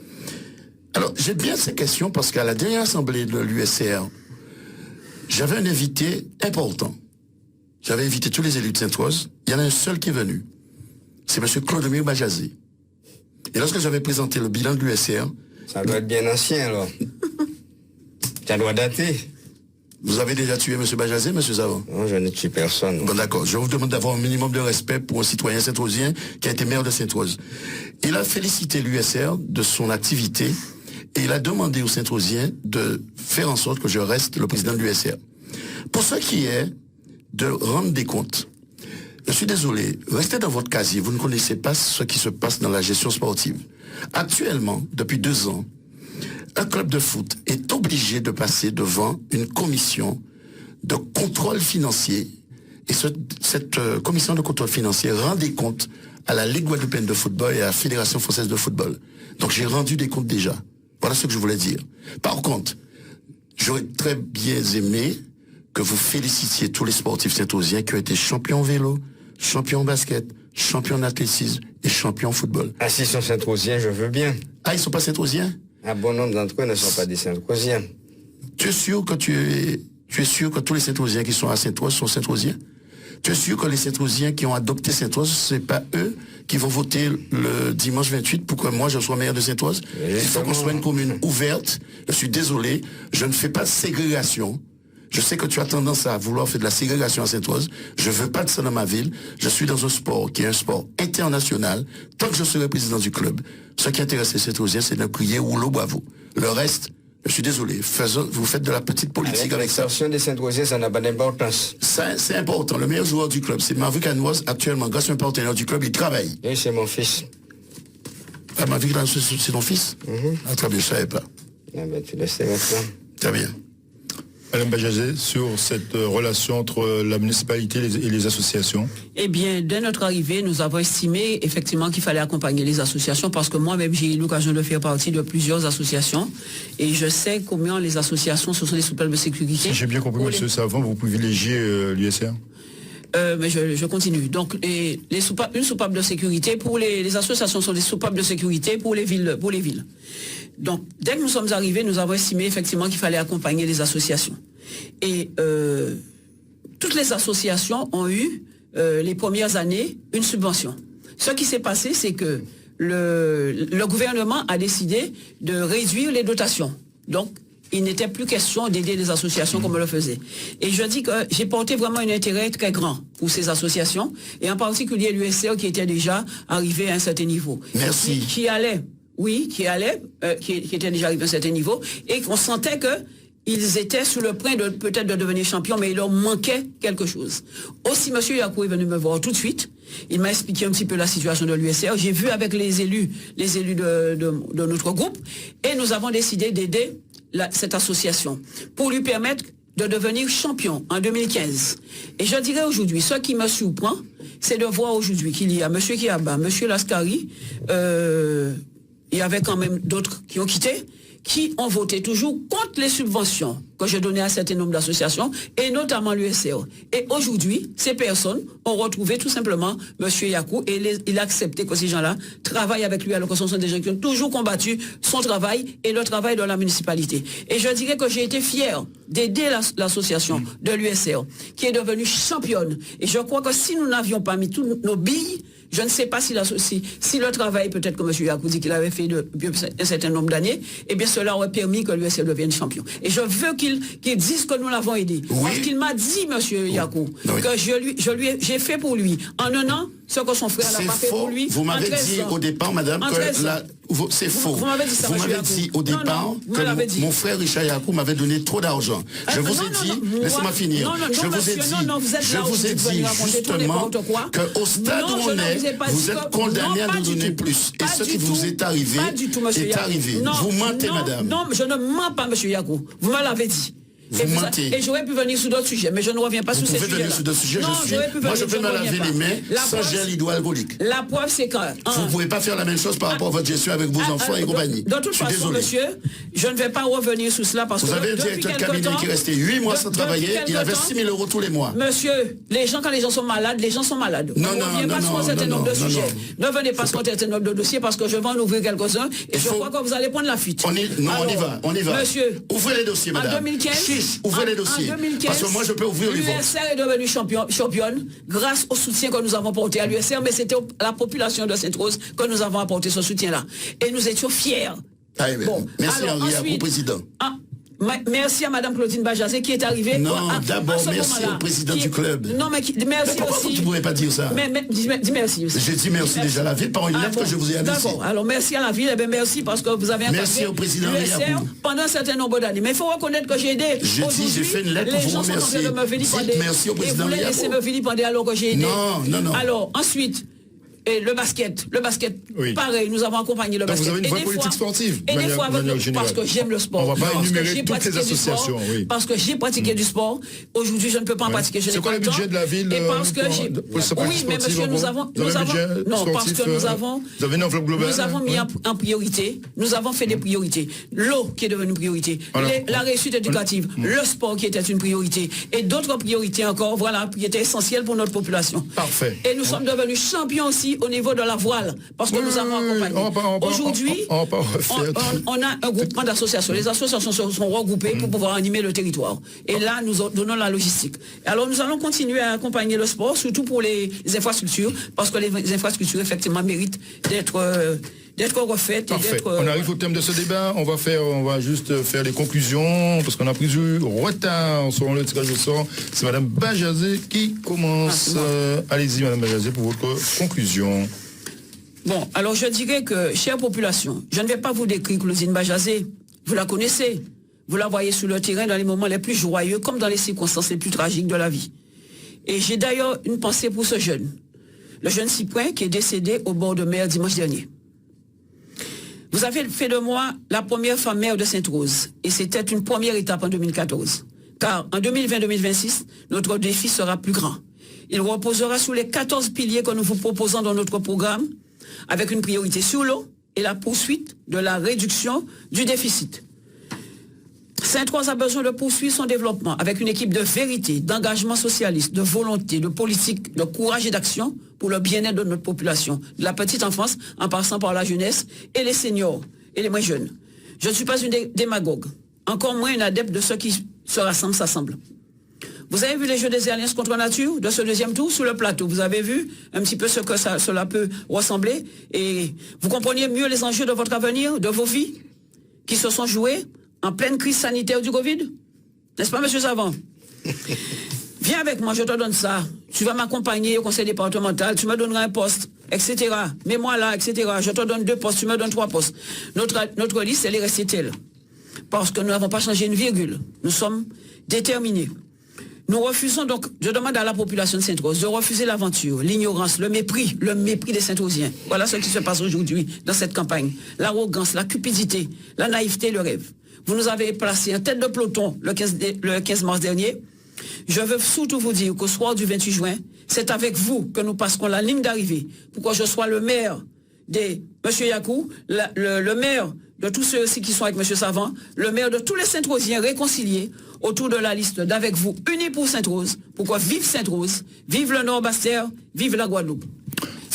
S4: Alors, j'ai bien ces questions parce qu'à la dernière assemblée de l'USR, j'avais un invité important. J'avais invité tous les élus de Sainte-Rose. Il y en a un seul qui est venu. C'est M. Claude-Mire Bajazé. Et lorsque j'avais présenté le bilan de l'USR,
S5: ça doit être bien ancien, alors. Ça doit dater.
S4: Vous avez déjà tué M. Bajazé, M. Savant?
S5: Non, je n'ai tué personne.
S4: Bon, d'accord. Je vous demande d'avoir un minimum de respect pour un citoyen saint-rosien qui a été maire de Sainte-Rose. Il a félicité l'USR de son activité et il a demandé aux Saint-Rosiens de faire en sorte que je reste le président de l'USR. Pour ce qui est de rendre des comptes, je suis désolé, restez dans votre casier, vous ne connaissez pas ce qui se passe dans la gestion sportive. Actuellement, depuis 2 ans, un club de foot est obligé de passer devant une commission de contrôle financier. Et cette commission de contrôle financier rend des comptes à la Ligue guadeloupéenne de football et à la Fédération française de football. Donc j'ai rendu des comptes déjà. Voilà ce que je voulais dire. Par contre, j'aurais très bien aimé que vous félicitiez tous les sportifs saint-rosiens qui ont été champions vélo, champions basket, champions d'athlétisme et champions football.
S5: Ah, s'ils sont Saint-Rosiens, je veux bien.
S4: Ah, ils ne sont pas Saint-Rosiens?
S5: Un bon nombre d'entre eux ne sont pas des Saint-Rosiens.
S4: Tu es sûr que tu es sûr que tous les Saint-Rosiens qui sont à Sainte-Rose sont Saint-Rosiens? Tu es sûr que les Saint-Rosiens qui ont adopté Sainte-Rose, c'est pas eux qui vont voter le dimanche 28 pour que moi je sois maire de Sainte-Rose? Il faut qu'on soit une commune ouverte. Je suis désolé, je ne fais pas de ségrégation. Je sais que tu as tendance à vouloir faire de la ségrégation à Sainte-Rose. Je veux pas de ça dans ma ville. Je suis dans un sport qui est un sport international. Tant que je serai président du club, ce qui intéresse les Sainte-Rosiens, c'est de crier rouleau bravo. Le reste, je suis désolé, vous faites de la petite politique avec ça.
S5: L'extension des Saint-Rosiens, ça n'a pas d'importance.
S4: C'est important. Le meilleur joueur du club, c'est Maverick Canoise. Actuellement, grâce à un partenaire du club, il travaille.
S5: Oui, c'est mon fils.
S4: Ah, Maverick Canoise, c'est ton fils? Ah, très bien, je ne savais pas.
S5: Ah ben, tu le sais maintenant.
S4: Très bien.
S2: Madame Bajazé, sur cette relation entre la municipalité et les associations?
S3: Eh bien, dès notre arrivée, nous avons estimé effectivement qu'il fallait accompagner les associations parce que moi-même, j'ai eu l'occasion de faire partie de plusieurs associations et je sais combien les associations, ce sont des soupapes de sécurité.
S2: Si j'ai bien compris, M. Savant, vous privilégiez l'USR?
S3: Mais je continue. Donc, une soupape de sécurité pour les associations sont des soupapes de sécurité pour les villes. Donc, dès que nous sommes arrivés, nous avons estimé effectivement qu'il fallait accompagner les associations. Et toutes les associations ont eu, les premières années, une subvention. Ce qui s'est passé, c'est que le gouvernement a décidé de réduire les dotations. Donc, il n'était plus question d'aider les associations comme on le faisait. Et je dis que j'ai porté vraiment un intérêt très grand pour ces associations, et en particulier l'USR qui était déjà arrivé à un certain niveau.
S4: Merci.
S3: Qui était déjà arrivé à un certain niveau, et qu'on sentait que ils étaient sur le point de peut-être de devenir champions, mais il leur manquait quelque chose. Aussi, M. Yakou est venu me voir tout de suite. Il m'a expliqué un petit peu la situation de l'USR. J'ai vu avec les élus de notre groupe, et nous avons décidé d'aider cette association pour lui permettre de devenir champion en 2015. Et je dirais aujourd'hui, ce qui me surprend, c'est de voir aujourd'hui qu'il y a M. Kiaba, M. Lascari, il y avait quand même d'autres qui ont quitté, qui ont voté toujours contre les subventions que je donnais à un certain nombre d'associations, et notamment l'USR. Et aujourd'hui, ces personnes ont retrouvé tout simplement M. Yakou, et il a accepté que ces gens-là travaillent avec lui, alors que ce sont des gens qui ont toujours combattu son travail et le travail de la municipalité. Et je dirais que j'ai été fier d'aider l'association de l'USR, qui est devenue championne. Et je crois que si nous n'avions pas mis toutes nos billes, je ne sais pas si le travail, peut-être que M. Yakou dit qu'il avait fait depuis un certain nombre d'années, eh bien cela aurait permis que l'USR devienne champion. Et je veux qu'il dise que nous l'avons aidé. Oui. Parce qu'il m'a dit, M. Yakou, que j'ai fait pour lui en un an ce que son frère n'a pas fait pour lui.
S4: Vous m'avez dit au départ, madame, C'est faux.
S3: Vous m'avez dit ça,
S4: vous
S3: monsieur
S4: m'avez
S3: Yakou.
S4: dit au départ
S3: Non, vous me l'avez dit.
S4: que mon frère Richard Yakou m'avait donné trop d'argent. Je vous ai dit, laissez-moi finir. Je vous ai dit, je vous ai dit justement qu'au stade où on est, vous êtes condamné à nous donner plus. Et ce qui vous est arrivé est arrivé. Vous mentez, madame.
S3: Non, je ne mens pas, monsieur Yakou. Vous me l'avez dit. Et j'aurais pu venir sur d'autres sujets, mais je ne reviens pas sur ces sujets-là.
S4: Vous pouvez venir sur d'autres sujets, moi je peux me laver les mains sans gel hydroalcoolique.
S3: La preuve, c'est que...
S4: Vous ne pouvez pas faire la même chose par rapport à votre gestion avec vos enfants et compagnie.
S3: De toute façon, monsieur, je ne vais pas revenir sur cela parce que...
S4: Vous avez un directeur de cabinet qui est resté 8 mois sans travailler, il avait 6 000 € tous les mois.
S3: Monsieur, quand les gens sont malades, les gens sont malades.
S4: Non,
S3: ne reviens pas sur un certain nombre de sujets. Ne venez pas sur un certain nombre de dossiers parce que je vais en ouvrir quelques-uns et je crois que vous allez prendre la fuite.
S4: On y va.
S3: Monsieur,
S4: ouvrez les dossiers, madame.
S3: En 2015,
S4: ouvrez les dossiers.
S3: En 2015,
S4: parce que moi je peux ouvrir les votes.
S3: L'USR est devenue championne grâce au soutien que nous avons apporté à l'USR, mais c'était à la population de Sainte-Rose que nous avons apporté ce soutien-là. Et nous étions fiers.
S4: Merci Henri, à vous, président.
S3: Merci à Madame Claudine Bajazé qui est arrivée.
S4: Non, d'abord merci au président du club.
S3: Non, mais merci
S4: pourquoi
S3: aussi.
S4: Vous ne pouvez pas dire ça.
S3: Dis merci aussi.
S4: J'ai dit merci déjà à la ville par une lettre que je vous ai adressée.
S3: D'accord. Alors merci à la ville. Merci parce que vous avez
S4: merci au président
S3: l'USR pendant un certain nombre d'années. Mais il faut reconnaître que j'ai aidé.
S4: J'ai fait une lettre pour vous remercier. Merci au président.
S3: Et vous laissez me vilipender alors que j'ai aidé.
S4: Non.
S3: Alors ensuite. Et le basket, pareil, nous avons accompagné le basket.
S2: Vous avez une vraie politique sportive.
S3: Et des fois, parce que j'aime le sport.
S2: On ne va pas énumérer toutes les associations.
S3: Parce que j'ai pratiqué du sport. Aujourd'hui, je ne peux pas en pratiquer.
S2: C'est quoi le budget de la ville?
S3: Et parce que oui, mais monsieur, nous avons... Non, parce que nous avons...
S2: Vous avez une enveloppe globale?
S3: Nous avons mis en priorité. Nous avons fait des priorités. L'eau qui est devenue une priorité. La réussite éducative. Le sport qui était une priorité. Et d'autres priorités encore, voilà, qui étaient essentielles pour notre population.
S2: Parfait.
S3: Et nous sommes devenus champions aussi au niveau de la voile, parce que nous avons accompagné. Aujourd'hui, on a un groupement d'associations. Les associations se sont regroupées pour pouvoir animer le territoire. Et là, nous donnons la logistique. Alors, nous allons continuer à accompagner le sport, surtout pour les infrastructures, parce que les infrastructures, effectivement, méritent d'être refaites.
S2: Parfait. On arrive au thème de ce débat. On va juste faire les conclusions, parce qu'on a pris du retard selon le tirage au sort. C'est Madame Bajazé qui commence. Allez-y, Madame Bajazé, pour votre conclusion.
S3: Bon, alors je dirais que, chère population, je ne vais pas vous décrire Claudine Bajazé. Vous la connaissez. Vous la voyez sur le terrain dans les moments les plus joyeux, comme dans les circonstances les plus tragiques de la vie. Et j'ai d'ailleurs une pensée pour ce jeune. Le jeune Cyprien qui est décédé au bord de mer dimanche dernier. Vous avez fait de moi la première femme maire de Sainte-Rose. Et c'était une première étape en 2014. Car en 2020-2026, notre défi sera plus grand. Il reposera sur les 14 piliers que nous vous proposons dans notre programme, avec une priorité sur l'eau et la poursuite de la réduction du déficit. Sainte-Rose a besoin de poursuivre son développement avec une équipe de vérité, d'engagement socialiste, de volonté, de politique, de courage et d'action pour le bien-être de notre population, de la petite enfance en passant par la jeunesse et les seniors et les moins jeunes. Je ne suis pas une démagogue, encore moins une adepte de ceux qui se rassemblent, s'assemblent. Vous avez vu les Jeux des Alliances contre nature de ce deuxième tour sur le plateau. Vous avez vu un petit peu ce que cela peut ressembler et vous comprenez mieux les enjeux de votre avenir, de vos vies qui se sont joués en pleine crise sanitaire du Covid. N'est-ce pas, monsieur Savant? Viens avec moi, je te donne ça. Tu vas m'accompagner au conseil départemental, tu me donneras un poste, etc. Mets-moi là, etc. Je te donne 2 postes, tu me donnes 3 postes. Notre liste, elle est restée telle. Parce que nous n'avons pas changé une virgule. Nous sommes déterminés. Nous refusons donc, je demande à la population de Sainte-Rose de refuser l'aventure, l'ignorance, le mépris des Sainte-Rosiens. Voilà ce qui se passe aujourd'hui dans cette campagne. L'arrogance, la cupidité, la naïveté, le rêve. Vous nous avez placé en tête de peloton le 15 mars dernier. Je veux surtout vous dire qu'au soir du 28 juin, c'est avec vous que nous passerons la ligne d'arrivée pour que je sois le maire de M. Yakou, le maire de tous ceux-ci qui sont avec M. Savant, le maire de tous les Sainte-Rosiens réconciliés autour de la liste d'avec vous, unis pour Sainte-Rose. Pourquoi vive Sainte-Rose, vive le Nord-Bastère, vive la Guadeloupe.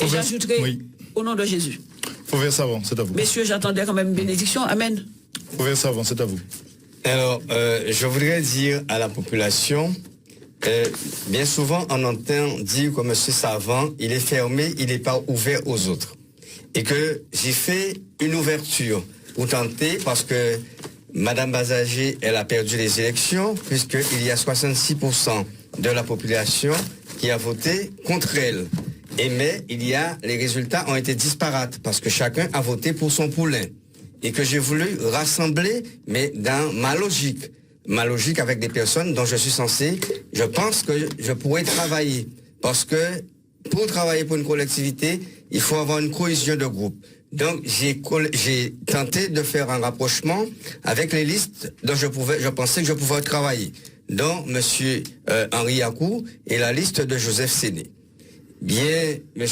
S3: Et j'ajouterai au nom de Jésus.
S2: Fauvert Savant, c'est à vous.
S3: Messieurs, j'attendais quand même une bénédiction. Amen.
S2: Fauvert Savant, c'est à vous.
S5: Alors, je voudrais dire à la population, bien souvent on entend dire que M. Savant, il est fermé, il n'est pas ouvert aux autres. Et que j'ai fait une ouverture pour tenter, parce que Mme Bajazé, elle a perdu les élections, puisqu'il y a 66% de la population qui a voté contre elle. mais les résultats ont été disparates parce que chacun a voté pour son poulain. Et que j'ai voulu rassembler, mais dans ma logique avec des personnes dont je suis censé, je pense que je pourrais travailler. Parce que pour travailler pour une collectivité, il faut avoir une cohésion de groupe. Donc j'ai tenté de faire un rapprochement avec les listes dont je pensais que je pouvais travailler, dont M. Henri Yakou et la liste de Joseph Séné. Bien, M.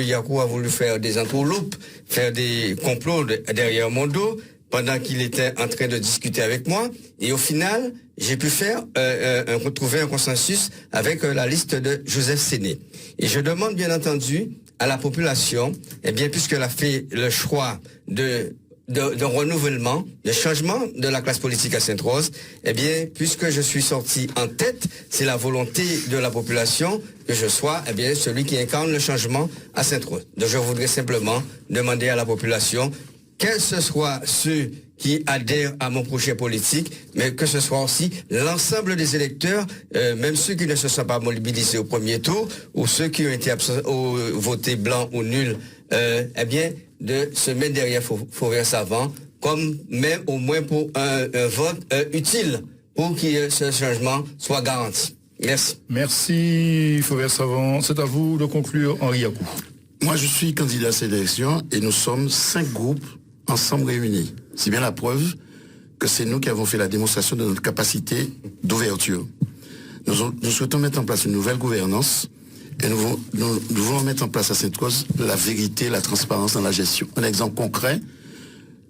S5: Yakou a voulu faire des entourloupes, faire des complots derrière mon dos, pendant qu'il était en train de discuter avec moi. Et au final, j'ai pu trouver un consensus avec la liste de Joseph Séné. Et je demande bien entendu à la population, puisqu'elle a fait le choix de renouvellement, de changement de la classe politique à Sainte-Rose, puisque je suis sorti en tête, c'est la volonté de la population que je sois celui qui incarne le changement à Sainte-Rose. Donc je voudrais simplement demander à la population, que ce soit ceux qui adhèrent à mon projet politique, mais que ce soit aussi l'ensemble des électeurs, même ceux qui ne se sont pas mobilisés au premier tour, ou ceux qui ont été votés blanc ou nul, de se mettre derrière Fauvert-Savant, comme même au moins pour un vote utile, pour que ce changement soit garanti. Merci.
S2: Merci Fauvert-Savant. C'est à vous de conclure, Henri Yakou.
S4: Moi, je suis candidat à cette élection et nous sommes 5 groupes ensemble réunis. C'est bien la preuve que c'est nous qui avons fait la démonstration de notre capacité d'ouverture. Nous souhaitons mettre en place une nouvelle gouvernance et nous voulons mettre en place à Sainte-Rose la vérité, la transparence dans la gestion. Un exemple concret,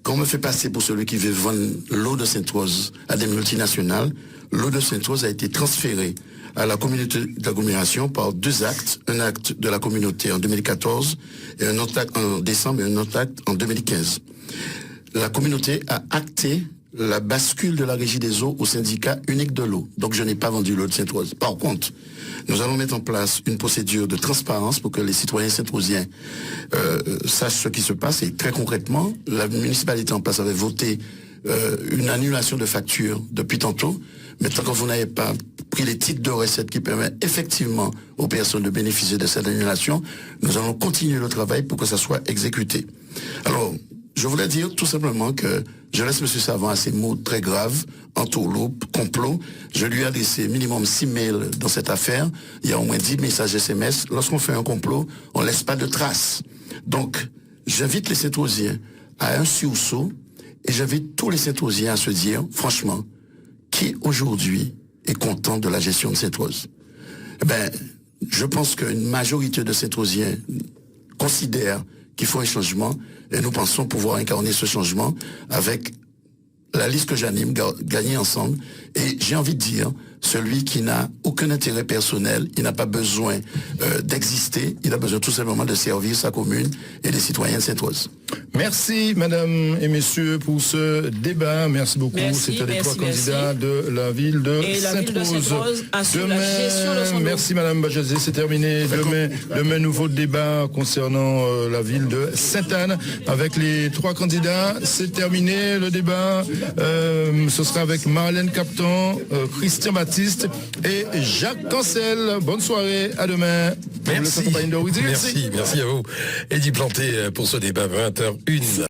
S4: quand on me fait passer pour celui qui veut vendre l'eau de Sainte-Rose à des multinationales, l'eau de Sainte-Rose a été transférée à la communauté d'agglomération par 2 actes. Un acte de la communauté en 2014 et un autre acte en décembre et un autre acte en 2015. La communauté a acté la bascule de la régie des eaux au syndicat unique de l'eau. Donc je n'ai pas vendu l'eau de Sainte-Rose. Par contre, nous allons mettre en place une procédure de transparence pour que les citoyens sainte-rosiens sachent ce qui se passe. Et très concrètement, la municipalité en place avait voté une annulation de facture depuis tantôt. Mais tant que vous n'avez pas pris les titres de recettes qui permettent effectivement aux personnes de bénéficier de cette annulation, nous allons continuer le travail pour que ça soit exécuté. Alors, je voulais dire tout simplement que je laisse M. Savant à ces mots très graves, entourloupe, complot. Je lui ai adressé minimum 6 mails dans cette affaire. Il y a au moins 10 messages SMS. Lorsqu'on fait un complot, on ne laisse pas de traces. Donc, j'invite les Sainte-Rosiens à un sursaut et j'invite tous les Sainte-Rosiens à se dire, franchement, qui aujourd'hui est content de la gestion de Sainte-Rose? Je pense qu'une majorité de Sainte-Rosiens considèrent qu'il faut un changement et nous pensons pouvoir incarner ce changement avec la liste que j'anime, gagner ensemble. Et j'ai envie de dire, celui qui n'a aucun intérêt personnel, il n'a pas besoin d'exister, il a besoin tout simplement de servir sa commune et les citoyens de Sainte-Rose.
S2: Merci mesdames et messieurs pour ce débat. Merci beaucoup. C'était les 3 candidats de la ville de Sainte-Rose. Merci madame Bajazé, c'est terminé. Demain, nouveau débat concernant la ville de Sainte-Anne avec les 3 candidats. C'est terminé le débat. Ce sera avec Marlène Capton, Christian Baptiste et Jacques Cancel. Bonne soirée, à demain.
S1: Merci à vous. Eddie Planté pour ce débat 20h01.